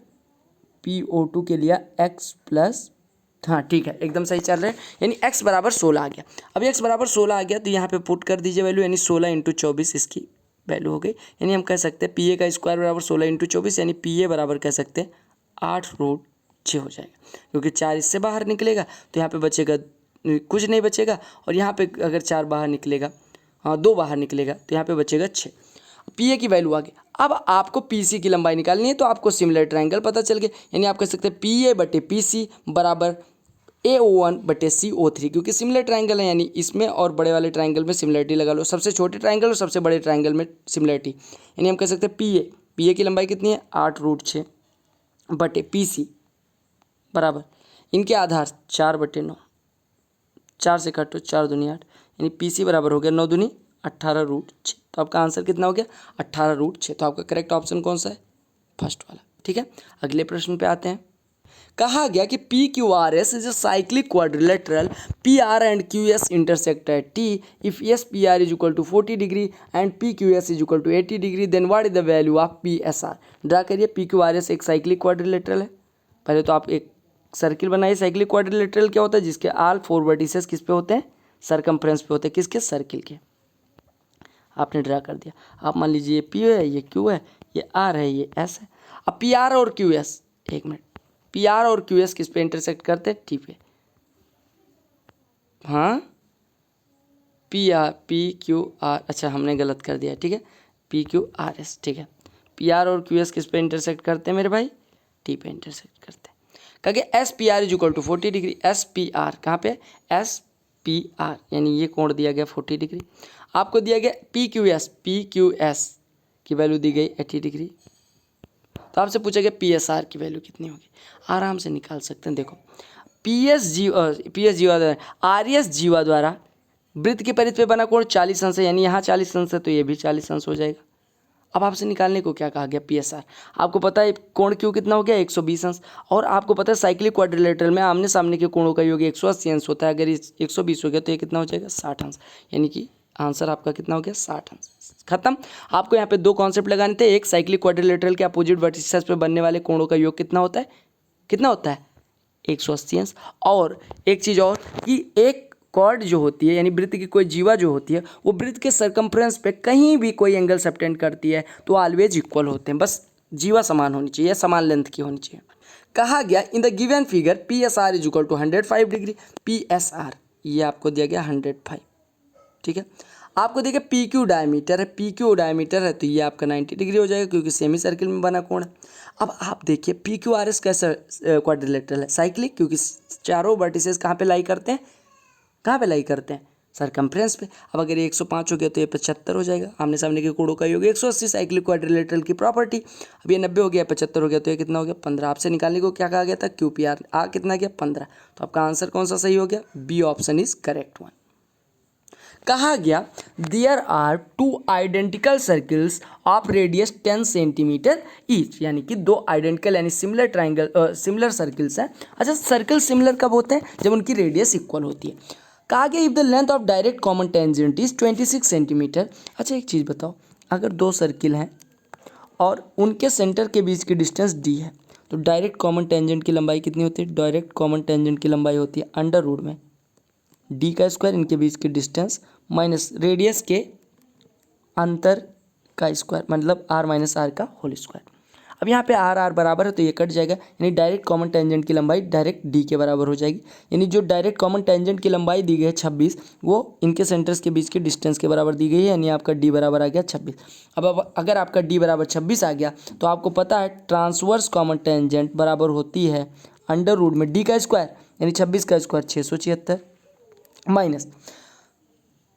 PO2 के लिया x+, हाँ ठीक है एकदम सही चल रहे हैं, यानी x बराबर 16 आ गया। अब x बराबर 16 आ गया तो यहाँ पे पुट कर दीजिए वैल्यू, यानी 16 इंटू 24 इसकी वैल्यू हो गई। यानी हम कह सकते हैं PA का स्क्वायर बराबर 16 इंटू 24, यानी PA बराबर कह सकते हैं 8√6 हो जाएगा, क्योंकि 4 इससे बाहर निकलेगा तो यहाँ पे बचेगा कुछ नहीं बचेगा, और यहाँ पे अगर 4 बाहर निकलेगा, हाँ 2 बाहर निकलेगा तो यहाँ पे बचेगा 6। PA की वैल्यू आ गई। अब आपको PC की लंबाई निकालनी है तो आपको सिमिलर ट्राइंगल पता चल गया, यानी आप कह सकते हैं PA/PC बराबर AO1/CO3, क्योंकि सिमिलर ट्राइंगल है, यानी इसमें और बड़े वाले ट्राइंगल में सिमिलरिटी लगा लो, सबसे छोटे ट्राइंगल और सबसे बड़े ट्राइंगल में सिमिलरिटी, यानी हम कह सकते हैं PA की लंबाई कितनी है 8√6 बटे PC बराबर इनके आधार 4/9, 4 से काटो 4 दूनी 8, यानी PC बराबर हो गया 9 दूनी 18√6। तो आपका आंसर कितना हो गया 18√6। तो आपका करेक्ट ऑप्शन कौन सा है, फर्स्ट वाला, ठीक है। अगले प्रश्न पे आते हैं। कहा गया कि PQRS is a cyclic quadrilateral, PR and QS intersect at T, if SPR is equal to 40 degree and PQS is equal to 80 degree, then what is the value of PSR। Draw करिए, PQRS एक cyclic quadrilateral है। पहले तो आप एक circle बनाइए। Cyclic quadrilateral क्या होता है, जिसके ऑल 4 वर्टिसेस किस पे होते हैं, सरकमफ्रेंस पे होते हैं, किसके, सर्किल के। आपने ड्रा कर दिया। आप मान लीजिए ये P है, ये Q है, ये R है, ये S है। अब PR और QS, एक मिनट, PR और QS किस पे इंटरसेक्ट करते हैं, T पे। हाँ PQ R, अच्छा हमने गलत कर दिया, ठीक है, PQRS, ठीक है। PR और QS किस पे इंटरसेक्ट करते हैं मेरे भाई? T पे इंटरसेक्ट करते हैं। कहेंगे SPR is equal to 40 degree. SPR कहाँ पे? SPR यानी ये कोण दिया गया 40 डिग्री। आपको दिया गया PQS की वैल्यू दी गई 80 डिग्री। तो आपसे पूछा गया PSR की वैल्यू कितनी होगी, आराम से निकाल सकते हैं। देखो PS जीवा द्वारा RS जीवा द्वारा वृत्त के परिधि पे बना कोण 40 अंश है, यानी यहाँ 40 अंश है तो ये भी 40 अंश हो जाएगा। अब आपसे निकालने को क्या कहा गया? PSR। आपको पता है कोण क्यू कितना हो गया? 120 अंश। और आपको पता है साइक्लिक क्वाड्रिलेटरल में आमने सामने के कोणों का योग 180 अंश होता है। अगर 120 हो गया तो ये कितना हो जाएगा? 60 अंश। यानी कि आंसर आपका कितना हो गया? 60 अंश। खत्म। आपको यहाँ पे दो कॉन्सेप्ट लगाने थे। एक, साइक्लिक क्वाड्रिलेटरल के अपोजिट वर्टिसेस पे बनने वाले कोणों का योग कितना होता है? कितना होता है? 180 अंश। और एक चीज़ और कि एक कॉर्ड जो होती है यानी वृत्त की कोई जीवा जो होती है वो वृत्त के सरकमफ्रेंस पे कहीं भी कोई एंगल सबटेंड करती है तो ऑलवेज इक्वल होते हैं, बस जीवा समान होनी चाहिए, समान लेंथ की होनी चाहिए। कहा गया in the given figure PSR is equal to 105 degree. PSR ये आपको दिया गया 105, ठीक है। आपको देखिए PQ डायमीटर है, PQ डायमीटर है तो ये आपका 90 डिग्री हो जाएगा क्योंकि सेमी सर्किल में बना कोण है। अब आप देखिए PQRS कैसा क्वाड्रिलेटरल है? साइक्लिक, क्योंकि चारों वर्टिसेस कहाँ पे लाई करते हैं? कहाँ पे लाई करते हैं? सरकमफ्रेंस पे। अब अगर ये 105 हो गया तो ये 75 हो जाएगा। आमने सामने के कोणों का योग 180, साइक्लिक क्वाड्रिलेटरल की प्रॉपर्टी। अब ये 90 हो गया, 75 हो गया तो ये कितना हो गया? 15। आपसे निकालने को क्या कहा गया था? QPR। कितना गया? 15। तो आपका आंसर कौन सा सही हो गया? B option is correct one. कहा गया there are two identical circles of radius 10 centimetre each, यानी कि दो आइडेंटिकल यानी सिमिलर ट्राइंगल सिमिलर सर्किल्स हैं। अच्छा, सर्कल सिमिलर कब होते हैं? जब उनकी रेडियस इक्वल होती है। कहा गया if the length of direct common tangent is 26 centimetre. अच्छा एक चीज़ बताओ, अगर दो सर्किल हैं और उनके सेंटर के बीच की डिस्टेंस d है तो डायरेक्ट कॉमन टेंजेंट की लंबाई कितनी होती है? डायरेक्ट कॉमन टेंजेंट की लंबाई होती है अंडर रूट में d का स्क्वायर, इनके बीच की डिस्टेंस माइनस रेडियस के अंतर का स्क्वायर, मतलब r माइनस आर का होल स्क्वायर। अब यहाँ पे r बराबर है तो ये कट जाएगा, यानी डायरेक्ट कॉमन टेंजेंट की लंबाई डायरेक्ट d के बराबर हो जाएगी। यानी जो डायरेक्ट कॉमन टेंजेंट की लंबाई दी गई है 26, वो इनके सेंटर्स के बीच के डिस्टेंस के बराबर दी गई है, यानी आपका d बराबर आ गया 26। अब अगर आपका d बराबर 26 आ गया तो आपको पता है ट्रांसवर्स कॉमन टेंजेंट बराबर होती है अंडर रूट में d का स्क्वायर, यानी 26 का square 676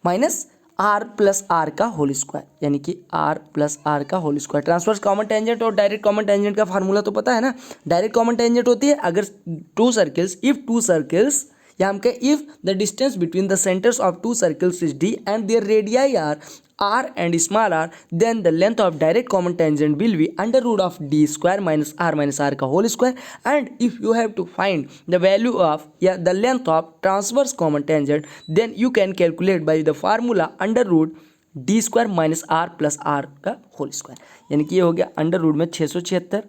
minus R plus R का होल स्क्वायर, यानी कि आर प्लस आर का whole square. Transverse common tangent और डायरेक्ट कॉमन टेंजेंट का फार्मूला तो पता है ना। डायरेक्ट कॉमन टेंजेंट होती है अगर टू सर्किल्स या हम कहें if the distance between the centres of two circles is d and their radii are r and small r, then the length of direct common tangent will be under root of d square minus r का whole square. And if you have to find the value of the length of transverse common tangent, then you can calculate by the formula under root d square minus r plus r का whole square। यानी कि ये हो गया under root में 676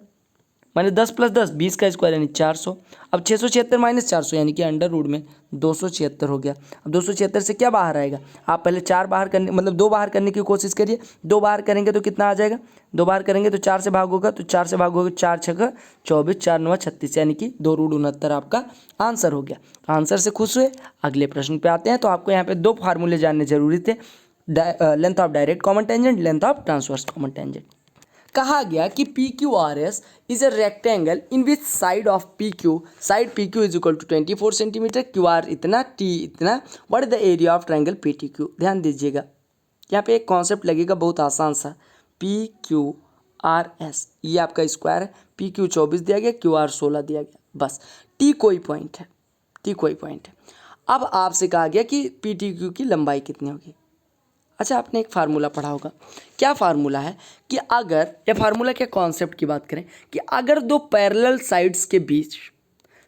minus 10 plus 10 20 का square यानी 400। अब 676 माइनस 400 यानी कि अंडर रूट में 276 हो गया। अब 276 से क्या बाहर आएगा? आप पहले 4 बाहर करने मतलब 2 बाहर करने की कोशिश करिए। 2 बाहर करेंगे तो कितना आ जाएगा? 2 बाहर करेंगे तो 4 से भाग होगा, तो 4 से भाग होगा 4 छक्का 24 4 9 36, यानी कि 2 रूट 69 आपका आंसर हो गया। तो आंसर से खुश हुए? अगले प्रश्न पे आते हैं। तो आपको यहाँ पे दो फार्मूले जानने जरूरी थे, length of direct common tangent, length of transverse common tangent. कहा गया कि PQRS is a rectangle in which side of side PQ is equal to 24 centimetre, QR इतना, T इतना, what is the area of triangle PTQ। ध्यान दीजिएगा, यहाँ पे एक कॉन्सेप्ट लगेगा बहुत आसान सा, PQRS ये आपका स्क्वायर है, PQ 24 दिया गया, QR 16 दिया गया, बस T कोई पॉइंट है। अब आपसे कहा गया कि PTQ की लंबाई कितनी होगी। अच्छा, आपने एक फार्मूला पढ़ा होगा, क्या फार्मूला है कि अगर ये फार्मूला क्या कॉन्सेप्ट की बात करें कि अगर दो पैरेलल साइड्स के बीच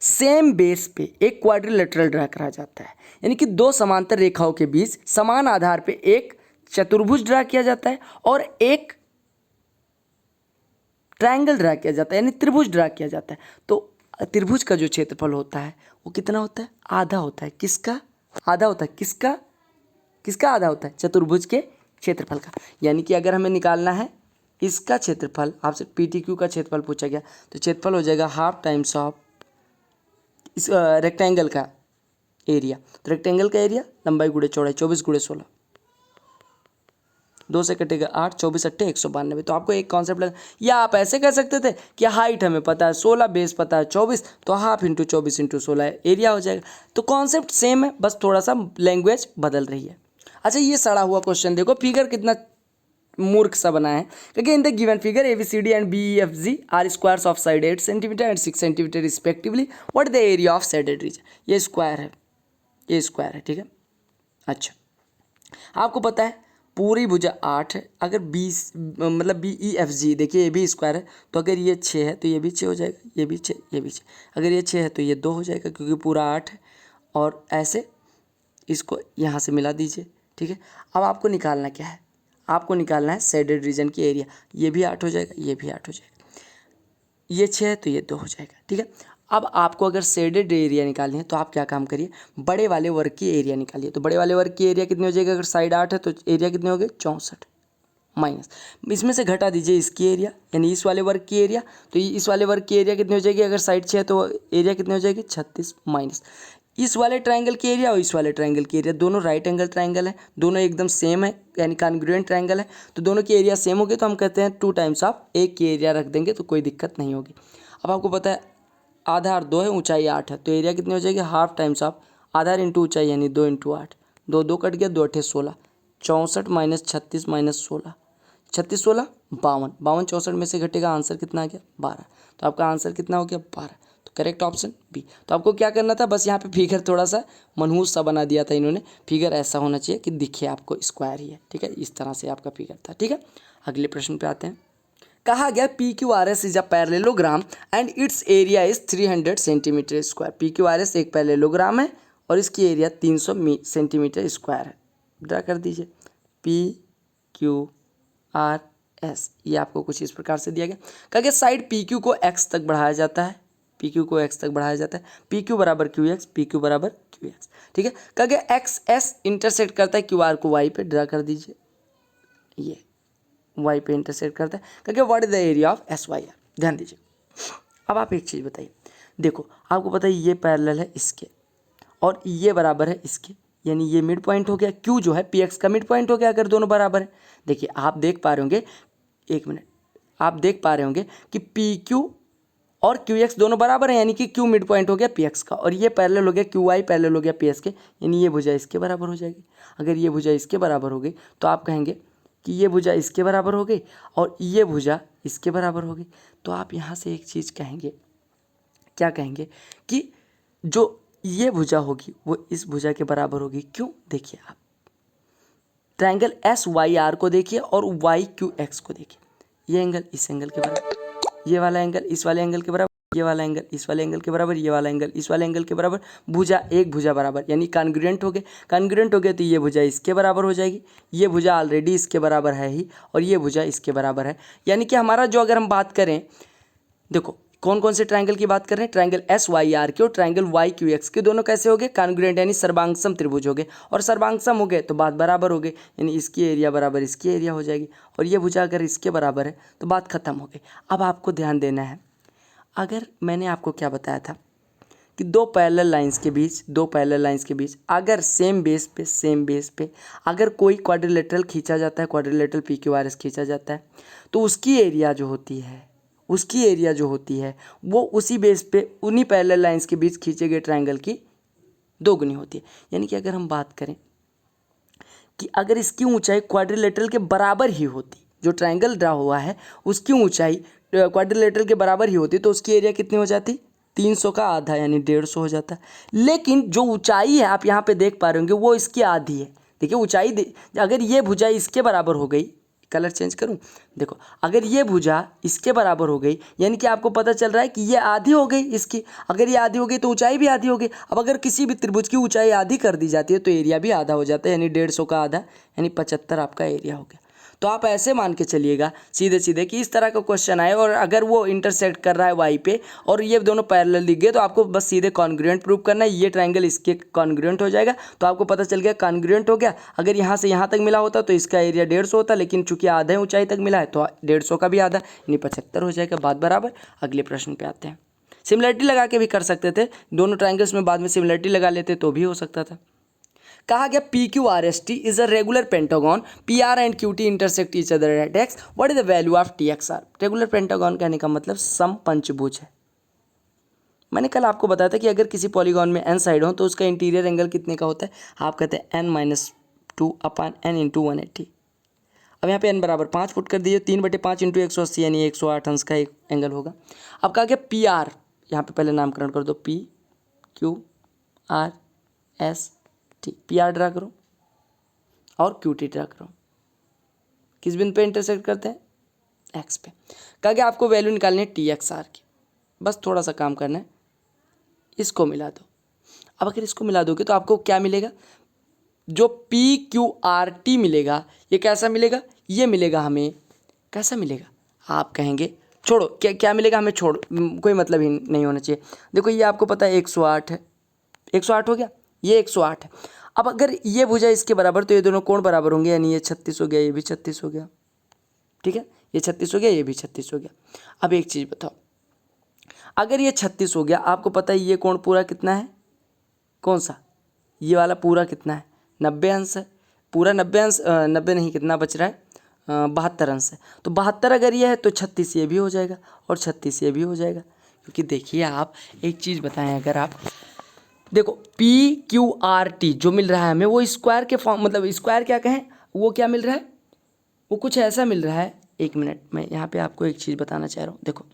सेम बेस पे एक क्वाड्रिलेटरल ड्रा करा जाता है, यानी कि दो समांतर रेखाओं के बीच समान आधार पे एक चतुर्भुज ड्रा किया जाता है और एक ट्रायंगल ड्रा किया जाता है, यानी त्रिभुज ड्रा किया जाता है, तो त्रिभुज का जो क्षेत्रफल होता है वो कितना होता है? आधा होता है। किसका आधा होता है? किसका आधा होता है? चतुर्भुज के क्षेत्रफल का। यानी कि अगर हमें निकालना है इसका क्षेत्रफल, आपसे PTQ का क्षेत्रफल पूछा गया तो क्षेत्रफल हो जाएगा हाफ टाइम्स ऑफ इस रेक्टेंगल का एरिया। तो रेक्टेंगल का एरिया लंबाई गुणे चौड़ाई 24 गुणे 16, 2 से कटेगा 8, 24 अट्ठे 192। तो आपको एक कॉन्सेप्ट लगा, या आप ऐसे कह सकते थे कि हाइट हमें पता है 16, बेस पता है 24, तो हाफ इंटू 24 इंटू 16 एरिया हो जाएगा। तो कॉन्सेप्ट सेम है, बस थोड़ा सा लैंग्वेज बदल रही है। अच्छा, ये सड़ा हुआ क्वेश्चन देखो, फिगर कितना मूर्ख सा बना है, क्योंकि in the given figure ABCD and BEFG are squares of side 8 centimetre and 6 centimetre respectively, what the area of shaded region. ये स्क्वायर है, ये स्क्वायर है, ठीक है। अच्छा, आपको पता है पूरी भुजा 8 है, अगर 20 मतलब BEFG देखिए ये भी स्क्वायर है, तो अगर ये 6 है तो ये भी 6 हो जाएगा, ये भी 6, ये भी 6, अगर ये 6 है तो ये 2 हो जाएगा क्योंकि पूरा 8 है, और ऐसे इसको यहाँ से मिला दीजिए, ठीक है। अब आपको निकालना क्या है, आपको निकालना है शेडेड रीजन की एरिया। ये भी 8 हो जाएगा, ये भी 8 हो जाएगा, ये 6 है तो ये 2 हो जाएगा, ठीक है। अब आपको अगर शेडेड एरिया निकालनी है तो आप क्या काम करिए, बड़े वाले वर्ग की एरिया निकालिए। तो बड़े वाले वर्ग की एरिया कितनी हो जाएगी, अगर साइड 8 है तो एरिया कितने हो गए 64, माइनस इसमें से घटा दीजिए इसकी एरिया, यानी इस वाले वर्ग की एरिया। तो इस वाले वर्ग की एरिया कितनी हो जाएगी, अगर साइड 6 है तो एरिया कितनी हो जाएगी 36, माइनस इस वाले ट्रायंगल की एरिया और इस वाले ट्रायंगल की एरिया, दोनों राइट एंगल ट्रायंगल है, दोनों एकदम सेम है, यानी कॉन्ग्रुएंट ट्रायंगल है, तो दोनों की एरिया सेम होगी, तो हम कहते हैं 2 टाइम्स ऑफ एक की एरिया रख देंगे तो कोई दिक्कत नहीं होगी। अब आपको पता है आधार 2 है, ऊंचाई 8 है, तो एरिया कितनी हो जाएगी, half times of Aadhaar into ऊंचाई, यानी 2 इंटू 8, 2 2 कट गया, 2 अट्ठे 16, 64 माइनस 36 माइनस 16, 36 16 52, 52 64 में से घटेगा, आंसर कितना आ गया 12। तो आपका आंसर कितना हो गया 12, तो करेक्ट ऑप्शन बी। तो आपको क्या करना था, बस यहाँ पे फिगर थोड़ा सा मनहूस सा बना दिया था इन्होंने, फिगर ऐसा होना चाहिए कि दिखे आपको स्क्वायर ही है, ठीक है, इस तरह से आपका फिगर था, ठीक है। अगले प्रश्न पे आते हैं। कहा गया PQRS is a parallelogram and it's area is 300 centimetre square. PQRS एक पैरेललोग्राम है और इसकी एरिया 300 सेंटीमीटर स्क्वायर है। ड्रा कर दीजिए PQRS, ये आपको कुछ इस प्रकार से दिया गया। कहा गया साइड PQ को x तक बढ़ाया जाता है, PQ को x तक बढ़ाया जाता है, PQ बराबर QX, PQ बराबर QX, ठीक है। कहा गया XS इंटरसेक्ट करता है QR को y पे, ड्रा कर दीजिए, ये y पे इंटरसेक्ट करता है। क्योंकि what is the area of SYR, ध्यान दीजिए। अब आप एक चीज़ बताइए, देखो आपको पता है ये पैरेलल है इसके और ये बराबर है इसके, यानी ये मिड पॉइंट हो गया, Q जो है PX का मिड पॉइंट हो गया अगर दोनों बराबर है। देखिए आप देख पा रहे होंगे, एक मिनट, आप देख पा रहे होंगे कि PQ और QX दोनों बराबर है, यानी कि Q मिड पॉइंट हो गया PX का, और ये पैरेलल हो गया QY पैरेलल हो गया PS के, यानी ये भुजा इसके बराबर हो जाएगी। अगर ये भुजा इसके बराबर हो गई तो आप कहेंगे कि ये भुजा इसके बराबर हो गई और ये भुजा इसके बराबर हो गई, तो आप यहाँ से एक चीज़ कहेंगे, क्या कहेंगे कि जो ये भुजा होगी वो इस भुजा के बराबर होगी। क्यों, देखिए आप ट्रायंगल SYR को देखिए और YQX को देखिए, ये एंगल इस एंगल के बराबर, ये वाला एंगल इस वाले एंगल के बराबर, ये वाला एंगल इस वाले एंगल के बराबर, ये वाला एंगल इस वाले एंगल के बराबर, भुजा एक भुजा बराबर, यानी कॉन्ग्रुएंट हो गए। कॉन्ग्रुएंट हो गए तो ये भुजा इसके बराबर हो जाएगी, ये भुजा ऑलरेडी इसके बराबर है ही, और ये भुजा इसके बराबर है, यानी कि हमारा जो, अगर हम बात करें, देखो कौन कौन से ट्रायंगल की बात कर रहे हैं, ट्रायंगल SYR के और ट्रायंगल YQX के, दोनों कैसे हो गए कॉन्ग्रुएंट, यानी सर्वांगसम त्रिभुज हो गए, और सर्वांगसम हो गए तो बात बराबर हो गई, यानी इसकी एरिया बराबर इसकी एरिया हो जाएगी, और ये भुजा अगर इसके बराबर है तो बात खत्म हो गई। अब आपको ध्यान देना है, अगर मैंने आपको क्या बताया था कि दो पैरेलल लाइंस के बीच अगर सेम बेस पे अगर कोई क्वाड्रिलेटरल खींचा जाता है, क्वाड्रिलेटरल PQRS खींचा जाता है, तो उसकी एरिया जो होती है वो उसी बेस पे उन्हीं पैरेलल लाइंस के बीच खींचे गए ट्रायंगल की दोगुनी होती है। यानी कि अगर हम बात करें कि अगर इसकी ऊंचाई क्वाड्रिलेटरल के बराबर ही होती, जो ट्रायंगल ड्रा हुआ है उसकी ऊंचाई क्वाड्रिलेटरल के बराबर ही होती, तो उसकी एरिया कितनी हो जाती, 300 का आधा, यानी 150 हो जाता। लेकिन जो ऊंचाई है आप यहाँ पे देख पा रहे होंगे वो इसकी आधी है। देखिए ऊंचाई अगर ये भुजा इसके बराबर हो गई, कलर चेंज करूं, देखो अगर ये भुजा इसके बराबर हो गई, यानी कि आपको पता चल रहा है कि ये आधी हो गई इसकी, अगर ये आधी हो गई तो ऊंचाई भी आधी हो गई। अब अगर किसी भी त्रिभुज की ऊंचाई आधी कर दी जाती है तो एरिया भी आधा हो जाता है, यानी 150 का आधा, यानी 75 आपका एरिया हो गया। तो आप ऐसे मान के चलिएगा सीधे सीधे कि इस तरह का क्वेश्चन आए और अगर वो इंटरसेक्ट कर रहा है वाई पे और ये दोनों पैरेलल दिख गए, तो आपको बस सीधे कॉन्ग्रुएंट प्रूव करना है, ये ट्रायंगल इसके कॉन्ग्रुएंट हो जाएगा। तो आपको पता चल गया कॉन्ग्रुएंट हो गया। अगर यहाँ से यहाँ तक मिला होता तो इसका एरिया 150 होता, लेकिन चूंकि आधे ऊंचाई तक मिला है तो 150 का भी आधा, यानी 75 हो जाएगा। बात बराबर। अगले प्रश्न पे आते हैं। सिमिलरिटी लगा के भी कर सकते थे, दोनों ट्राइंगल्स में बाद में सिमिलरिटी लगा लेते तो भी हो सकता था। कहा गया P Q R S T is a regular pentagon, P R and Q T intersect each other at X, what is the value of T X R. Regular pentagon कहने का मतलब सम पंचभुज है। मैंने कल आपको बताया था कि अगर किसी पॉलीगॉन में एन साइड हो तो उसका इंटीरियर एंगल कितने का होता है, आप कहते हैं n-2 अपान n इंटू 180। अब यहाँ पे n बराबर 5 फुट कर दीजिए, 3/5 इंटू 180 यानी 108 अंश का एक एंगल होगा। अब कहा गया पी आर, यहाँ पे पहले नामकरण कर दो, P Q R S T, P R draw करो और क्यू टी ड्रा करो। किस बिंदु पे इंटरसेक्ट करते हैं, एक्स पे। कहा गया आपको वैल्यू निकालनी है टी एक्स आर की, बस थोड़ा सा काम करना है, इसको मिला दो। अब अगर इसको मिला दोगे तो आपको क्या मिलेगा, जो पी क्यू आर टी मिलेगा ये कैसा मिलेगा, ये मिलेगा हमें, कैसा मिलेगा, आप कहेंगे छोड़ो क्या क्या मिलेगा हमें, छोड़ कोई मतलब ही नहीं होना चाहिए। देखो ये आपको पता है 108 है, 108 हो गया, ये 108 है। अब अगर ये भुजा इसके बराबर तो ये दोनों कोण बराबर होंगे, यानी ये 36 हो गया, ये भी 36 हो गया, ठीक है, ये 36 हो गया, ये भी 36 हो गया। अब एक चीज़ बताओ, अगर ये 36 हो गया, आपको पता है ये कोण पूरा कितना है, कौन सा, ये वाला पूरा कितना है, 90 अंश है, पूरा 90 अंश, 90 नहीं, कितना बच रहा है, 72 अंश है। तो 72 अगर ये है तो 36 ये भी हो जाएगा और 36 ये भी हो जाएगा। क्योंकि देखिए आप एक चीज़ बताएं, अगर आप देखो पी क्यू आर टी जो मिल रहा है हमें वो स्क्वायर के फॉर्म, मतलब स्क्वायर क्या कहें, वो क्या मिल रहा है, वो कुछ ऐसा मिल रहा है। एक मिनट, मैं यहाँ पे आपको एक चीज़ बताना चाह रहा हूँ। देखो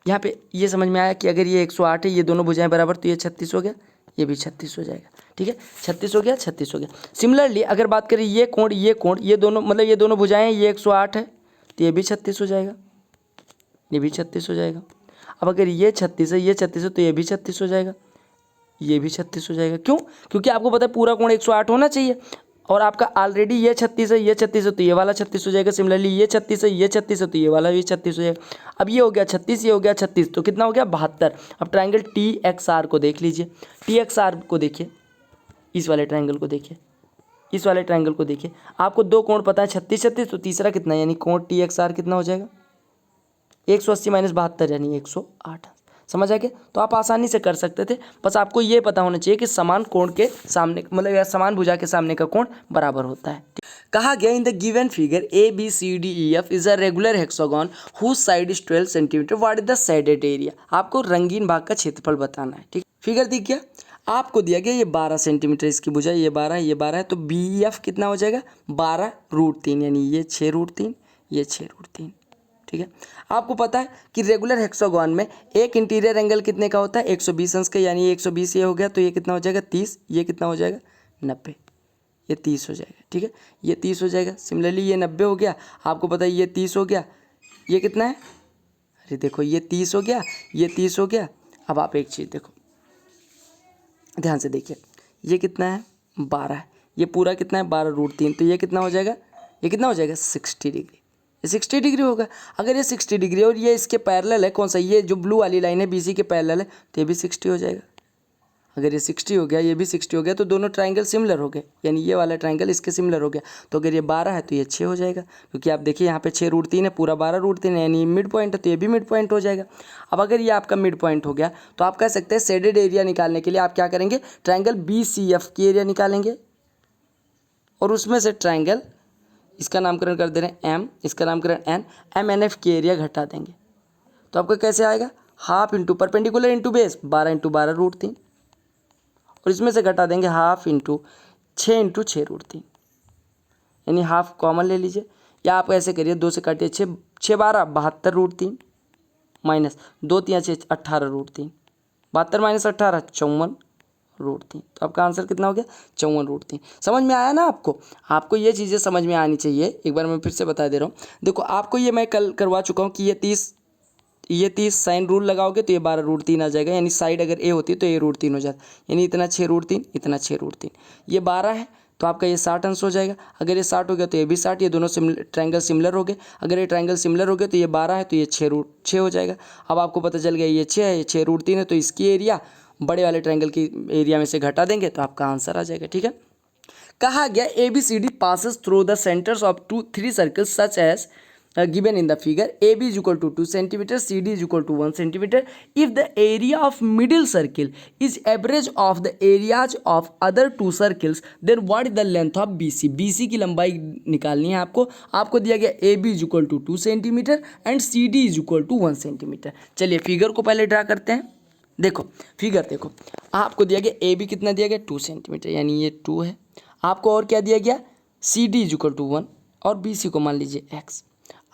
यहाँ पे ये समझ में आया कि अगर ये 108 है, ये दोनों भुजाएं बराबर, तो ये 36 हो गया, ये भी 36 हो जाएगा, ठीक है, 36 हो गया, 36 हो गया। सिमिलरली अगर बात करें ये कोण, ये दोनों, मतलब ये दोनों भुजाएं, ये 108 है तो ये भी 36 हो जाएगा, ये भी 36 हो जाएगा। अब अगर ये 36 है, ये 36 है तो ये भी 36 हो जाएगा, ये भी 36 हो जाएगा। क्यों, क्योंकि आपको पता है पूरा कोण 108 होना चाहिए, और आपका ऑलरेडी ये 36 है, ये 36 है तो ये वाला 36 हो जाएगा। सिमिलरली ये 36 है, ये 36 है तो ये वाला भी 36 हो जाएगा। अब ये हो गया 36, ये हो गया 36, तो कितना हो गया, 72। अब ट्राइंगल टी एक्स आर को देख लीजिए, टी एक्स आर को देखिए, इस वाले ट्राइंगल को देखिए, इस वाले ट्राइंगल को देखिए, आपको दो कोण पता है 36 36, तो तीसरा कितना है, यानी कोण टी एक्स आर कितना हो जाएगा, 180 माइनस 72 यानी 108। समझ आ गया, तो आप आसानी से कर सकते थे, बस आपको ये पता होना चाहिए कि समान कोण के सामने, मतलब या समान भुजा के सामने का कोण बराबर होता है। कहा गया in the given figure A B C D E F is a regular hexagon whose side is 12 centimetre, what is the shaded area. आपको रंगीन भाग का क्षेत्रफल बताना है, ठीक। फिगर दिख गया, आपको दिया गया ये 12 सेंटीमीटर इसकी भुजा, ये 12 है, ये 12 है, तो बी एफ कितना हो जाएगा, 12√3, यानी ये 6√3, ये 6√3, ठीक है। आपको पता है कि रेगुलर हेक्सागन में एक इंटीरियर एंगल कितने का होता है, 120 अंश का, यानी 120 ये हो गया, तो ये कितना हो जाएगा 30, ये कितना हो जाएगा 90, ये 30 हो जाएगा, ठीक है, ये 30 हो जाएगा। सिमिलरली ये 90 हो गया, आपको पता है ये 30 हो गया, ये कितना है, अरे देखो ये 30 हो गया, ये 30 हो गया। अब आप एक चीज़ देखो, ध्यान से देखिए, ये कितना है 12 है, ये पूरा कितना है 12√3, तो ये कितना हो जाएगा, ये कितना हो जाएगा 60 डिग्री, ये 60 डिग्री होगा। अगर ये 60 डिग्री और ये इसके पैरेलल है, कौन सा, ये जो ब्लू वाली लाइन है BC के पैरेलल है, तो ये भी 60 हो जाएगा। अगर ये 60 हो गया, ये भी 60 हो गया, तो दोनों ट्राइंगल सिमिलर हो गए, यानी ये वाला ट्राइंगल इसके सिमिलर हो गया। तो अगर ये 12 है तो ये 6 हो जाएगा, क्योंकि आप देखिए यहाँ पे 6√3 है, पूरा 12√3 है, यानी मिड पॉइंट है, तो ये भी मिड पॉइंट हो जाएगा। अब अगर ये आपका मिड पॉइंट हो गया तो आप कह सकते हैं शेडेड एरिया निकालने के लिए आप क्या करेंगे, ट्राइंगल BCF की एरिया निकालेंगे, और उसमें से ट्राइंगल, इसका नामकरण कर दे रहे हैं M, इसका नामकरण N, MNF की एरिया घटा देंगे, तो आपको कैसे आएगा, half into perpendicular into base, 12 into 12√3, और इसमें से घटा देंगे हाफ इंटू 6 इंटू 6√3, यानी हाफ कॉमन ले लीजिए, या आप ऐसे करिए 2 से काटिए 6, 6 12 72√3 माइनस 2 3 6 18√3, 72 माइनस 18 54√3, तो आपका आंसर कितना हो गया 54√3। समझ में आया ना आपको, आपको ये चीज़ें समझ में आनी चाहिए। एक बार मैं फिर से बता दे रहा हूँ, देखो आपको ये मैं कल करवा चुका हूँ कि ये 30 साइन रूल लगाओगे तो ये 12√3 आ जाएगा, यानी साइड अगर ए होती तो ये √3 हो जाता, यानी इतना 6√3, इतना 6√3, ये 12 है तो आपका ये 60 अंश हो जाएगा। अगर ये 60 हो गया तो ये भी 60, ये दोनों ट्राइंगल सिमिलर हो गए। अगर ये ट्राइंगल सिमिलर हो गए तो ये 12 है तो ये 6 हो जाएगा। अब आपको पता चल गया ये 6 है, ये 6√3 है, तो इसकी एरिया बड़े वाले ट्राइंगल की एरिया में से घटा देंगे तो आपका आंसर आ जाएगा, ठीक है। कहा गया ABCD passes through the centres of 2 3 circles such as given in the figure. AB is equal to 2 centimeter, CD is equal to 1 centimeter. If the area of middle circle is average of the areas of other two circles, then what is the length of BC? BC की लंबाई निकालनी है आपको दिया गया AB is equal to 2 centimetre and CD is equal to 1 centimetre. चलिए figure को पहले ड्रा करते हैं. देखो फिगर देखो, आपको दिया गया AB कितना दिया गया 2 सेंटीमीटर, यानी ये 2 है. आपको और क्या दिया गया CD इज इक्वल टू 1 और BC को मान लीजिए x.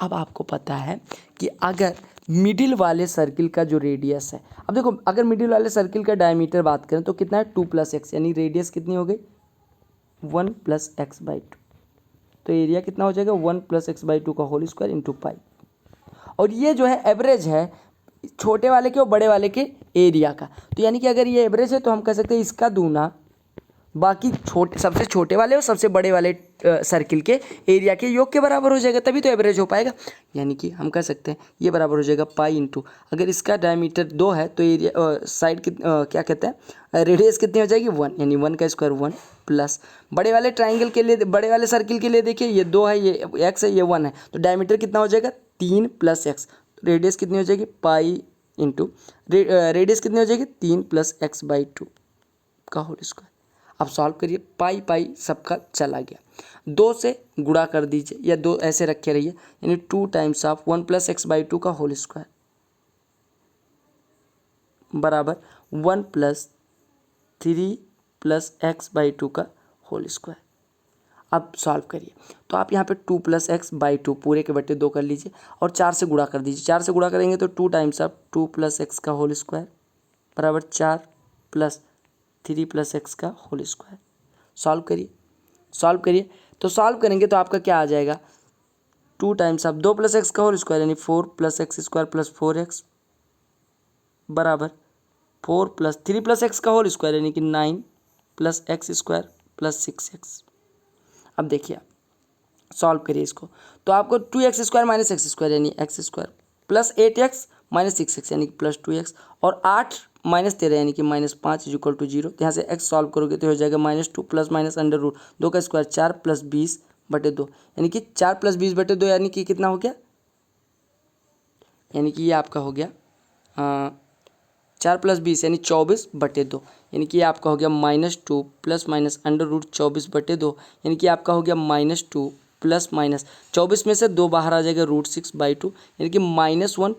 अब आपको पता है कि अगर मिडिल वाले सर्किल का जो रेडियस है, अब देखो अगर मिडिल वाले सर्किल का डायमीटर बात करें तो कितना है 2 + x, यानी रेडियस कितनी हो गई 1 + x/2. तो एरिया कितना हो जाएगा 1 + x/2 का होल स्क्वायर इंटू पाई. और ये जो है एवरेज है छोटे वाले के और बड़े वाले के एरिया का. तो यानी कि अगर ये एवरेज है तो हम कह सकते हैं इसका दूना बाकी छोटे सबसे छोटे वाले और सबसे बड़े वाले सर्किल के एरिया के योग के बराबर हो जाएगा, तभी तो एवरेज हो पाएगा. यानी कि हम कह सकते हैं ये बराबर हो जाएगा पाई इंटू, अगर इसका डायमीटर 2 है तो एरिया साइड क्या कहते हैं रेडियस कितनी हो जाएगी 1, यानी 1 का स्क्वायर 1 प्लस बड़े वाले ट्राइंगल के लिए बड़े वाले सर्किल के लिए देखिए ये 2 है, ये x है, ये 1 है, तो डायमीटर कितना हो जाएगा 3 + x. रेडियस कितनी हो जाएगी पाई इंटू रेडियस कितनी हो जाएगी 3 + x/2 का होल स्क्वायर. अब सॉल्व करिए, पाई पाई सबका चला गया, 2 से गुणा कर दीजिए या 2 ऐसे रखे रहिए, यानी 2 टाइम्स ऑफ 1 + x/2 का होल स्क्वायर बराबर 1 + 3 + x/2 का होल स्क्वायर. अब सॉल्व करिए तो आप यहाँ पे 2 + x/2 पूरे के बटे 2 कर लीजिए और 4 से गुणा कर दीजिए. 4 से गुणा करेंगे तो 2 टाइम्स ऑफ 2 + x का होल स्क्वायर बराबर 4 + 3 + x का होल स्क्वायर. सॉल्व करिए तो सॉल्व करेंगे तो आपका क्या आ जाएगा 2 टाइम्स ऑफ 2 + x का होल स्क्वायर यानी 4 + x² + 4x बराबर 4 + 3 + x का होल स्क्वायर यानी कि 9 + x² + 6x. अब देखिए सॉल्व करिए इसको तो आपको 2x² - x² यानी x² प्लस 8x - 6x यानी कि +2x और 8 - 13 यानी कि -5 इज इक्वल टू 0. तो यहाँ से x सॉल्व करोगे तो हो जाएगा -2 प्लस माइनस अंडर रूट 2 का स्क्वायर 4 + 20/2 यानी कि 4 + 20/2 यानी कि कितना हो गया, यानी कि ये आपका हो गया 4 + 20 यानी 24/2 यानी कि आपका हो गया -2 प्लस माइनस अंडर रूट 24/2 यानी कि आपका हो गया -2 प्लस माइनस 24 में से 2 बाहर आ जाएगा √6/2 यानी कि -1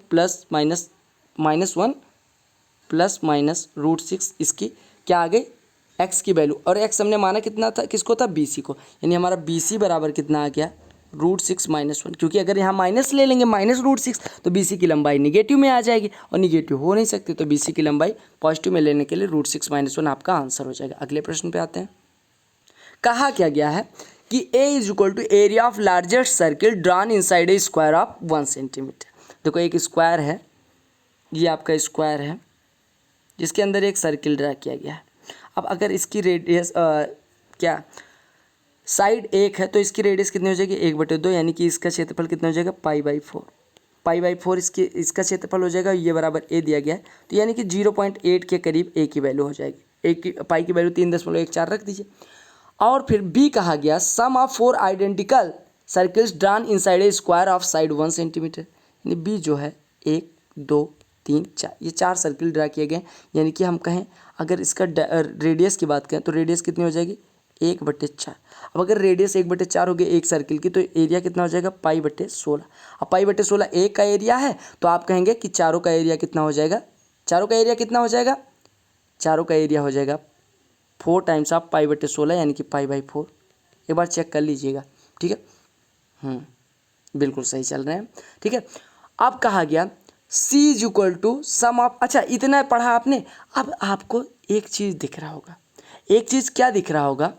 प्लस माइनस √6 इसकी क्या आ गई x की वैल्यू. और x हमने माना कितना था किसको था BC को, यानी हमारा BC बराबर कितना आ गया √6 - 1 क्योंकि अगर यहाँ माइनस ले लेंगे -√6 तो BC की लंबाई निगेटिव में आ जाएगी और निगेटिव हो नहीं सकती, तो BC की लंबाई पॉजिटिव में लेने के लिए √6 - 1 आपका आंसर हो जाएगा. अगले प्रश्न पे आते हैं. कहा क्या गया है कि A is equal to area of largest circle drawn inside a square of 1 centimetre. देखो एक स्क्वायर है, ये आपका स्क्वायर है जिसके अंदर एक सर्किल ड्रा किया गया है. अब अगर इसकी रेडियस क्या साइड 1 है तो इसकी रेडियस कितनी हो जाएगी 1/2 यानी कि इसका क्षेत्रफल कितना हो जाएगा पाई/4 इसका क्षेत्रफल हो जाएगा. ये बराबर A दिया गया है तो यानी कि 0.8 के करीब A की वैल्यू हो जाएगी. पाई की वैल्यू 3.14 रख दीजिए. और फिर B कहा गया sum of 4 identical circles drawn inside a square of side 1 centimetre. यानी B जो है 1 2 3 4 ये 4 सर्किल ड्रा किए गए. यानी कि हम कहें अगर इसका रेडियस की बात करें तो रेडियस कितनी हो जाएगी 1/4. अब अगर रेडियस 1/4 हो गई एक सर्किल की तो एरिया कितना हो जाएगा पाई/16. अब पाई/16 एक का एरिया है तो आप कहेंगे कि चारों का एरिया कितना हो जाएगा, चारों का एरिया हो जाएगा 4 टाइम्स ऑफ पाई/16 यानी कि पाई/4. एक बार चेक कर लीजिएगा, ठीक है. बिल्कुल सही चल रहे हैं, ठीक है. अब कहा गया C is equal to sum of, अच्छा इतना पढ़ा आपने. अब आपको एक चीज़ दिख रहा होगा, एक चीज़ क्या दिख रहा होगा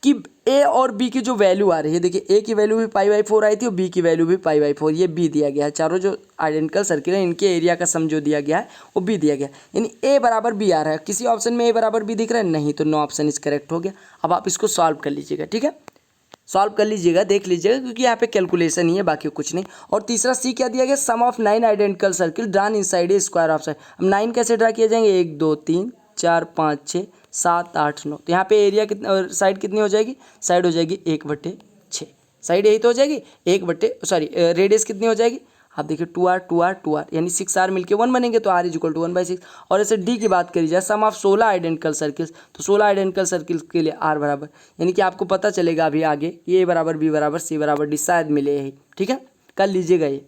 कि A और B की जो वैल्यू आ रही है, देखिए A की वैल्यू भी पाई/4 आई थी और B की वैल्यू भी पाई/4. ये B दिया गया है, चारों जो आइडेंटिकल सर्किल है इनके एरिया का सम जो दिया गया है वो B दिया गया, यानी A बराबर B आ रहा है. किसी ऑप्शन में A बराबर B दिख रहा है नहीं, तो नो ऑप्शन इज करेक्ट हो गया. अब आप इसको सॉल्व कर लीजिएगा, ठीक है, सॉल्व कर लीजिएगा, देख लीजिएगा क्योंकि यहाँ पे कैलकुलेशन ही है बाकी कुछ नहीं. और तीसरा C क्या दिया गया sum of 9 identical circle drawn inside a square of side. अब 9 कैसे ड्रा किए जाएंगे 1 2 3 4 5 6 7 8 9. तो यहाँ पे एरिया कितना और साइड कितनी हो जाएगी, साइड हो जाएगी 1/6. साइड यही तो हो जाएगी 1/, रेडियस कितनी हो जाएगी, आप देखिए 2r 2r 2r यानी 6r मिलके 1 बनेंगे, तो r इक्वल टू 1/6। और ऐसे डी की बात करी जाए, सम ऑफ 16 आइडेंटिकल सर्किल्स, तो 16 आइडेंटिकल सर्किल्स के लिए r बराबर, यानी कि आपको पता चलेगा अभी आगे ए बराबर बी बराबर सी बराबर डी, शायद मिले यही, ठीक है, कर लीजिएगा ये।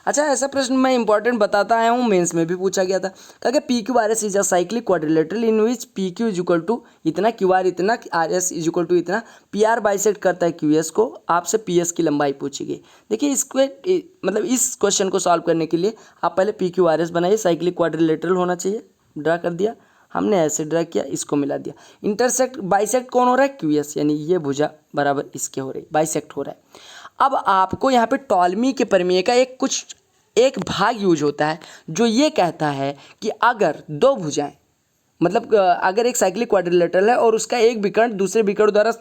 अच्छा, ऐसा प्रश्न मैं इंपॉर्टेंट बताता आया हूँ, मेंस में भी पूछा गया था, कहा कि P Q R S is a cyclic quadrilateral in which P Q is equal to इतना, क्यू आर इतना, R S is equal to इतना, पी आर बाइसेक्ट करता है क्यू एस को, आपसे पी एस की लंबाई पूछी गई। देखिए इसको मतलब इस क्वेश्चन को सॉल्व करने के लिए आप पहले पी क्यू आर एस बनाइए, साइक्लिक क्वाड्रिलेटरल होना चाहिए, ड्रा कर दिया हमने, ऐसे ड्रा किया, इसको मिला दिया, इंटरसेक्ट बाइसेक्ट कौन हो रहा है, क्यू एस, यानी ये भुजा बराबर इसके हो रही, बाइसेक्ट हो रहा है। अब आपको यहाँ पे टॉलमी के प्रमेय का एक भाग यूज होता है जो ये कहता है कि अगर दो भुजाएं, मतलब अगर एक साइक्लिक क्वाड्रिलेटरल है और उसका एक विकर्ण दूसरे विकर्ण द्वारा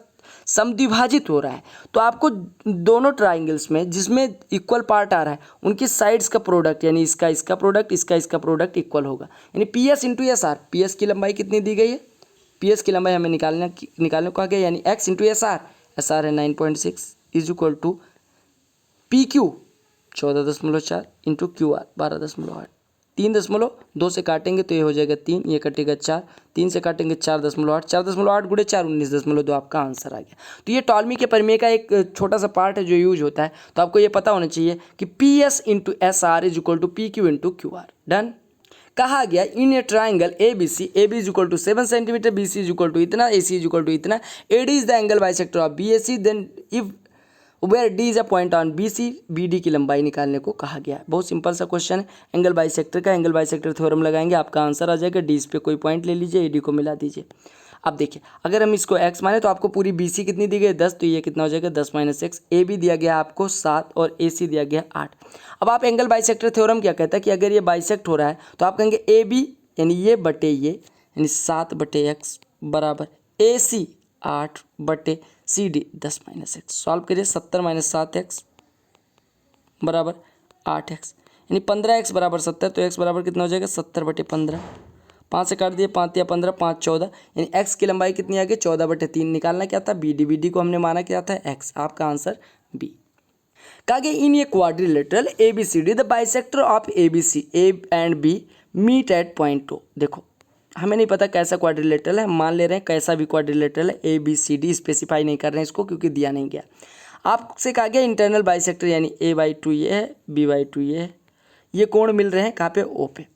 समद्विभाजित हो रहा है, तो आपको दोनों ट्राइंगल्स में जिसमें इक्वल पार्ट आ रहा है उनकी साइड्स का प्रोडक्ट, यानी इसका प्रोडक्ट, इसका प्रोडक्ट इक्वल होगा, यानी P S into S are. P S की लंबाई कितनी दी गई है, पी एस की लंबाई हमें निकालने को कहा गया, यानी एक्स इंटू एस आर है 9.6 is equal to P Q 14.4 into Q R 12.8, 3.2 से काटेंगे तो ये हो जाएगा 3, ये कटेगा 4, 3 से काटेंगे 4.8, 4.8 गुणे 4 19.2 आपका आंसर आ गया। तो ये टॉलमी के प्रमेय का एक छोटा सा पार्ट है जो यूज होता है, तो आपको ये पता होना चाहिए कि P S into S R is equal to P Q into Q R. Done. कहा गया in a triangle A B C, A B is equal to 7 centimetre, B C is equal to इतना, A C is equal to इतना, A D is the angle bisector of B A C, then if where D is a point on B C, B D की लंबाई निकालने को कहा गया है। बहुत सिंपल सा क्वेश्चन है, एंगल बाइसेक्टर का, एंगल बाइसेक्टर थ्योरम लगाएंगे, आपका आंसर आ जाएगा। डी इस पे कोई पॉइंट ले लीजिए, ए डी को मिला दीजिए। अब देखिए अगर हम इसको x माने तो आपको पूरी बी सी कितनी दी गई 10, तो ये कितना हो जाएगा 10 - x, ए बी दिया गया आपको 7 और ए सी दिया गया 8। अब आप एंगल बाइसेक्टर थ्योरम क्या कहता है कि अगर ये बाइसेक्ट हो रहा है तो आप कहेंगे ए बी यानी ये बटे ये, यानी 7/x बराबर ए सी 8/सी डी 10 - x। सॉल्व करिए, 70 - 7x बराबर 8x, यानी 15x बराबर 70, तो x बराबर कितना हो जाएगा 70/15। 5 से काट दिए, 5 या 15, 5 14, यानी x की लंबाई कितनी आ गई 14/3। निकालना क्या था बी डी, बी डी को हमने माना क्या था x, आपका आंसर बी। कहा गया इन ये quadrilateral A B C D the bisector of A B C A and B meet at point O. देखो हमें नहीं पता कैसा क्वाड्रिलेटरल है, मान ले रहे हैं कैसा भी क्वाड्रिलेटरल है, A B C D specify नहीं कर रहे हैं इसको क्योंकि दिया नहीं गया। आपसे कहा गया इंटरनल बाइसेक्टर यानी a/2 ये है, b/2 ये है, ये कोण मिल रहे हैं कहाँ पे ओ पे,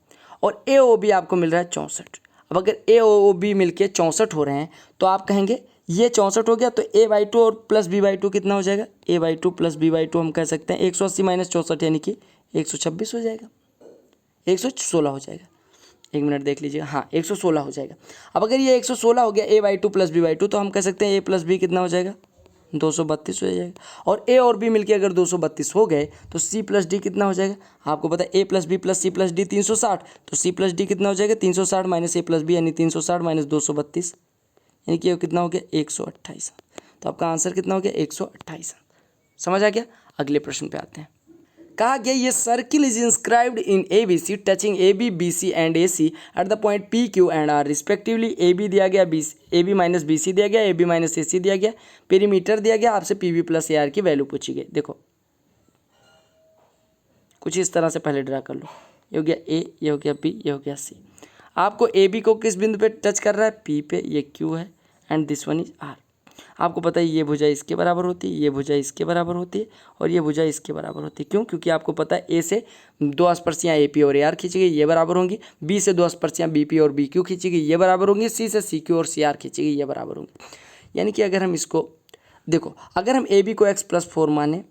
और ए ओ बी आपको मिल रहा है 64। अब अगर ए ओ बी मिल के 64 हो रहे हैं तो आप कहेंगे ये 64 हो गया तो a/2 और प्लस b/2 कितना हो जाएगा, a/2 प्लस b/2 हम कह सकते हैं 180 - 64 यानी कि 126 हो जाएगा, 116 हो जाएगा। एक मिनट देख लीजिएगा, हाँ 116 हो जाएगा। अब अगर ये 116 हो गया a/2 प्लस b/2 तो हम कह सकते हैं a प्लस बी कितना हो जाएगा 232 हो जाएगा, और ए और बी मिलके अगर 232 हो गए तो सी प्लस डी कितना हो जाएगा, आपको पता है A plus B plus C plus D 360, तो सी प्लस डी कितना हो जाएगा 360 माइनस ए प्लस बी यानी 360 माइनस 232 यानी कि कितना हो गया 128। तो आपका आंसर कितना हो गया 128। समझ आ गया। अगले प्रश्न पे आते हैं। कहा गया ये circle is inscribed in A B C touching A B B C and A C at the point P Q and R respectively. A B दिया गया, A B minus B C दिया गया, ए बी माइनस ए सी दिया गया, perimeter दिया गया, आपसे P B plus A R की वैल्यू पूछी गई। देखो कुछ इस तरह से पहले ड्रा कर लो, ये हो गया ए, ये हो गया बी, ये हो गया सी। आपको ए बी को किस बिंदु पे टच कर रहा है पी पे, ये क्यू है and this one is R. आपको पता है ये भुजा इसके बराबर होती है, ये भुजा इसके बराबर होती है और ये भुजा इसके बराबर होती है। क्यों? क्योंकि आपको पता है ए से 2 स्पर्शियाँ ए पी और ए आर खींची गई, ये बराबर होंगी, बी से 2 स्पर्शियाँ बी पी और बी क्यू खींची गई, ये बराबर होंगी, सी से सी क्यू और सी आर खींची गई, ये बराबर होंगी। यानी कि अगर हम इसको देखो, अगर हम ए बी को x+4 माने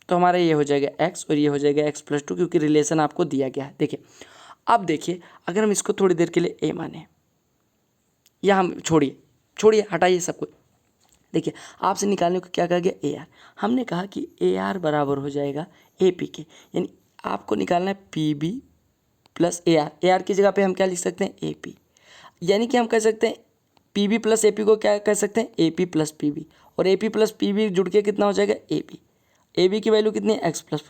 तो हमारा ये हो जाएगा x और ये हो जाएगा x+2 क्योंकि रिलेशन आपको दिया गया है। देखिए अब देखिए अगर हम इसको थोड़ी देर के लिए ए माने, या हम छोड़िए हटाइए सब कुछ। देखिए आपसे निकालने को क्या कहा गया ए आर, हमने कहा कि ए आर बराबर हो जाएगा ए पी के, यानी आपको निकालना है P B plus A R. A R की जगह पे हम क्या लिख सकते हैं ए पी, यानी कि हम कह सकते हैं P B plus A P को क्या कह सकते हैं A P plus P B, और A P plus P B जुड़ के कितना हो जाएगा ए पी। ए बी की वैल्यू कितनी है x+4,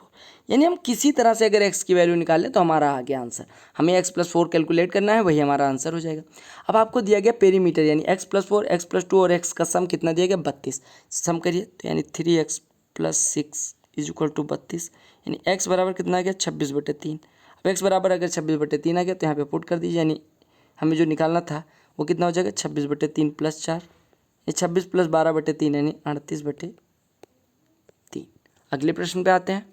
यानी हम किसी तरह से अगर x की वैल्यू निकाल लें तो हमारा आ गया आंसर। हमें x+4 कैलकुलेट करना है, वही हमारा आंसर हो जाएगा। अब आपको दिया गया पेरीमीटर यानी x+4 x+2 और x का सम कितना दिया गया 32, सम करिए तो यानी 3x + 6 = 32, यानी x बराबर कितना आ गया 26/3। अब x बराबर अगर 26/3 आ गया तो यहाँ पे पुट कर दीजिए, यानी हमें जो निकालना था वो कितना हो जाएगा 26/3 + 4, ये 26 + 12/3 यानी 38/3। अगले प्रश्न पे आते हैं।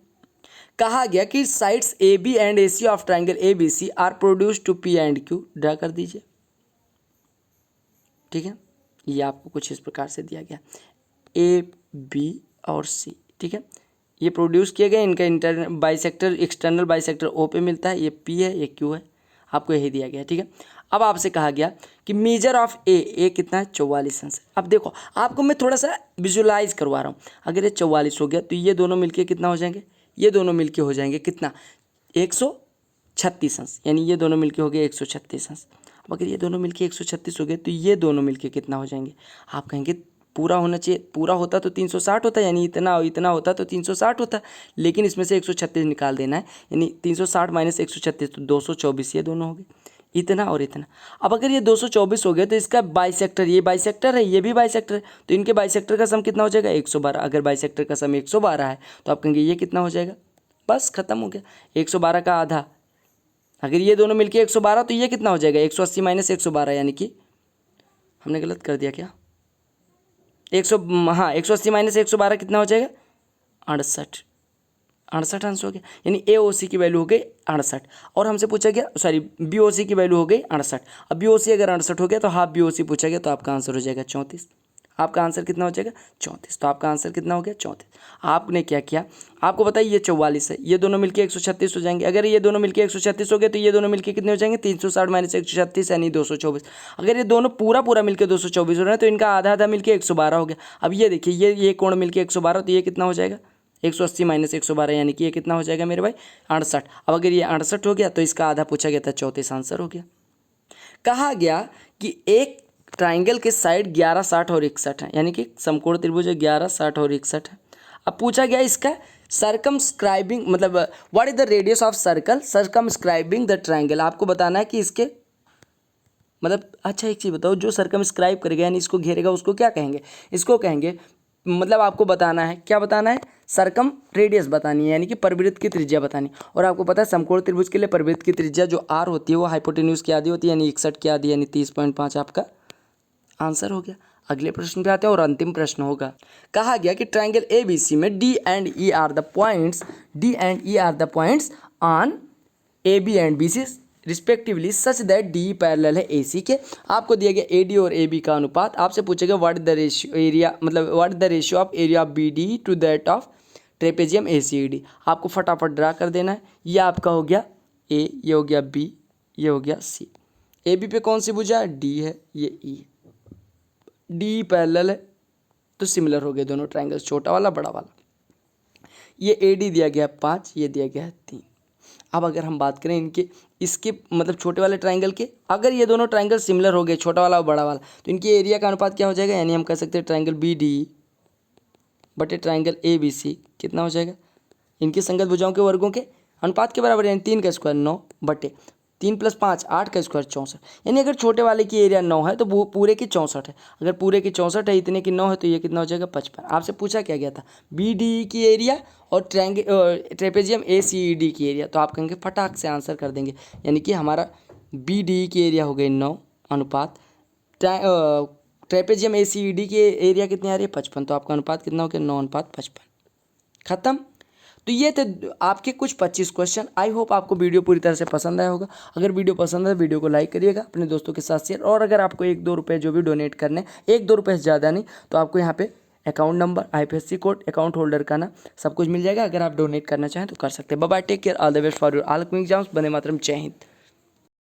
कहा गया कि sides A B and A C of triangle A B C are produce to P and Q. Draw कर दीजिए, ठीक है। ये आपको कुछ इस प्रकार से दिया गया, ए बी और सी, ठीक है। ये प्रोड्यूस किए गए, इनका इंटरनल बाइसेक्टर एक्सटर्नल बाइसेक्टर ओ पे मिलता है, ये पी है ये क्यू है, आपको यही दिया गया, ठीक है। अब आपसे कहा गया कि मेजर ऑफ ए कितना है 44 अंश। अब देखो आपको मैं थोड़ा सा विजुलाइज करवा रहा हूँ, अगर ये 44 हो गया तो ये दोनों मिलके कितना हो जाएंगे, ये दोनों मिलके हो जाएंगे कितना 136 अंश, यानी ये दोनों मिलके हो गए 136 अंश। अब अगर ये दोनों मिलके 136 हो गए तो ये दोनों मिलके कितना हो जाएंगे, आप कहेंगे पूरा होना चाहिए, पूरा होता तो 360 होता, यानी इतना होता तो 360 होता, लेकिन इसमें से 136 निकाल देना है, यानी 360 - 136 तो 224, ये दोनों हो गए इतना और इतना। अब अगर ये 224 हो गया तो इसका बाइसेक्टर, ये बाइसेक्टर है ये भी बाइसेक्टर है, तो इनके बाइसेक्टर का सम कितना हो जाएगा 112। अगर बाइसेक्टर का सम 112 है तो आप कहेंगे ये कितना हो जाएगा, बस खत्म हो गया। 112 का आधा, अगर ये दोनों मिलके 112 तो ये कितना हो जाएगा 180 - 112, यानी कि हमने गलत कर दिया क्या, 180 - 112 कितना हो जाएगा 68 अंश हो गया, यानी ए ओ सी की वैल्यू हो गई 68। और हमसे पूछा गया सॉरी बी ओ सी की वैल्यू हो गई 68। अब बी ओ सी अगर 68 हो गया तो हाफ बी ओ सी पूछा गया, तो आपका आंसर हो जाएगा 34। आपका आंसर कितना हो जाएगा 34, तो आपका आंसर कितना हो गया 34। आपने क्या किया, आपको बताइए ये 44 है, ये दोनों मिलके 136 हो जाएंगे। अगर ये दोनों मिलके 136 हो गए तो ये दोनों मिलके कितने हो जाएंगे 360 - 136 यानी 224। अगर ये दोनों पूरा मिलके 224 हो रहे हैं तो इनका आधा आधा मिलके 112 हो गया। अब ये देखिए ये कोण मिलके 112, तो ये कितना हो जाएगा 180 - 112, यानी कि ये कितना हो जाएगा मेरे भाई 68। अब अगर ये 68 हो गया तो इसका आधा पूछा गया था 34, आंसर हो गया। कहा गया कि एक ट्राइंगल के साइड 11, 60 और 61 है, यानी कि समकोण त्रिभुज 11, 60 और 61 है। अब पूछा गया इसका सर्कमस्क्राइबिंग मतलब what is the radius of circle circumscribing the triangle. आपको बताना है कि इसके मतलब अच्छा एक चीज़ बताओ, जो सर्कमस्क्राइब करेगा यानी इसको घेरेगा उसको क्या कहेंगे, इसको कहेंगे मतलब आपको बताना है, क्या बताना है सर्कम रेडियस बतानी है, यानी कि परिवृत्त की त्रिज्या बतानी। और आपको पता है समकोण त्रिभुज के लिए परिवृत्त की त्रिज्या जो आर होती है वो हाइपोटेन्यूज की आधी होती है, यानी 61 की आधी यानी 30.5 आपका आंसर हो गया। अगले प्रश्न पे आते हैं और अंतिम प्रश्न होगा। कहा गया कि ट्राइंगल ए बी सी में D and E are the points on A B and B C respectively such that D parallel है ए सी के। आपको दिया गया ए डी और ए बी का अनुपात। आपसे पूछेगा what is the ratio area मतलब what is the ratio of area of B D to that of trapezium A C D. आपको फटाफट ड्रा कर देना है। ये आपका हो गया ए, ये हो गया बी, ये हो गया सी। ए बी पे कौन सी भुजा डी है, ये ई है, डी पैरेलल है तो सिमिलर हो गए दोनों ट्राइंगल्स, छोटा वाला बड़ा वाला। ये ए डी दिया गया 5, ये दिया गया है 3। अब अगर हम बात करें इनके इसके मतलब छोटे वाले ट्राइंगल के, अगर ये दोनों ट्राइंगल सिमिलर हो गए छोटा वाला और बड़ा वाला तो इनके एरिया का अनुपात क्या हो जाएगा, यानी हम कह सकते हैं ट्राइंगल बी डी बटे ट्राइंगल ए बी सी कितना हो जाएगा, इनकी संगत भुजाओं के वर्गों के अनुपात के बराबर, यानी 3 का स्क्वायर 9 बटे 3 + 5 8 का स्क्वायर 64। यानी अगर छोटे वाले की एरिया 9 है तो वो पूरे की 64 है, अगर पूरे की 64 है इतने की 9 है तो ये कितना हो जाएगा 55। आपसे पूछा क्या गया था बी डी की एरिया और ट्रेपेजियम ए सी डी की एरिया, तो आप कहेंगे फटाक से आंसर कर देंगे, यानी कि हमारा बी डी की एरिया हो गई 9 अनुपात ट्रेपेजियम ए सी डी की एरिया कितनी आ रही है 55, तो आपका अनुपात कितना हो गया 9:55। खत्म। तो ये थे आपके कुछ 25 क्वेश्चन। आई होप आपको वीडियो पूरी तरह से पसंद आया होगा। अगर वीडियो पसंद है वीडियो को लाइक करिएगा, अपने दोस्तों के साथ शेयर, और अगर आपको 1-2 रुपये जो भी डोनेट करने 1-2 रुपये से ज़्यादा नहीं, तो आपको यहाँ पे account number IFSC code account holder का ना सब कुछ मिल जाएगा। अगर आप डोनेट करना चाहें तो कर सकते हैं। Bye bye, take care, all the best for your all upcoming exams. वंदे मातरम, जय हिंद।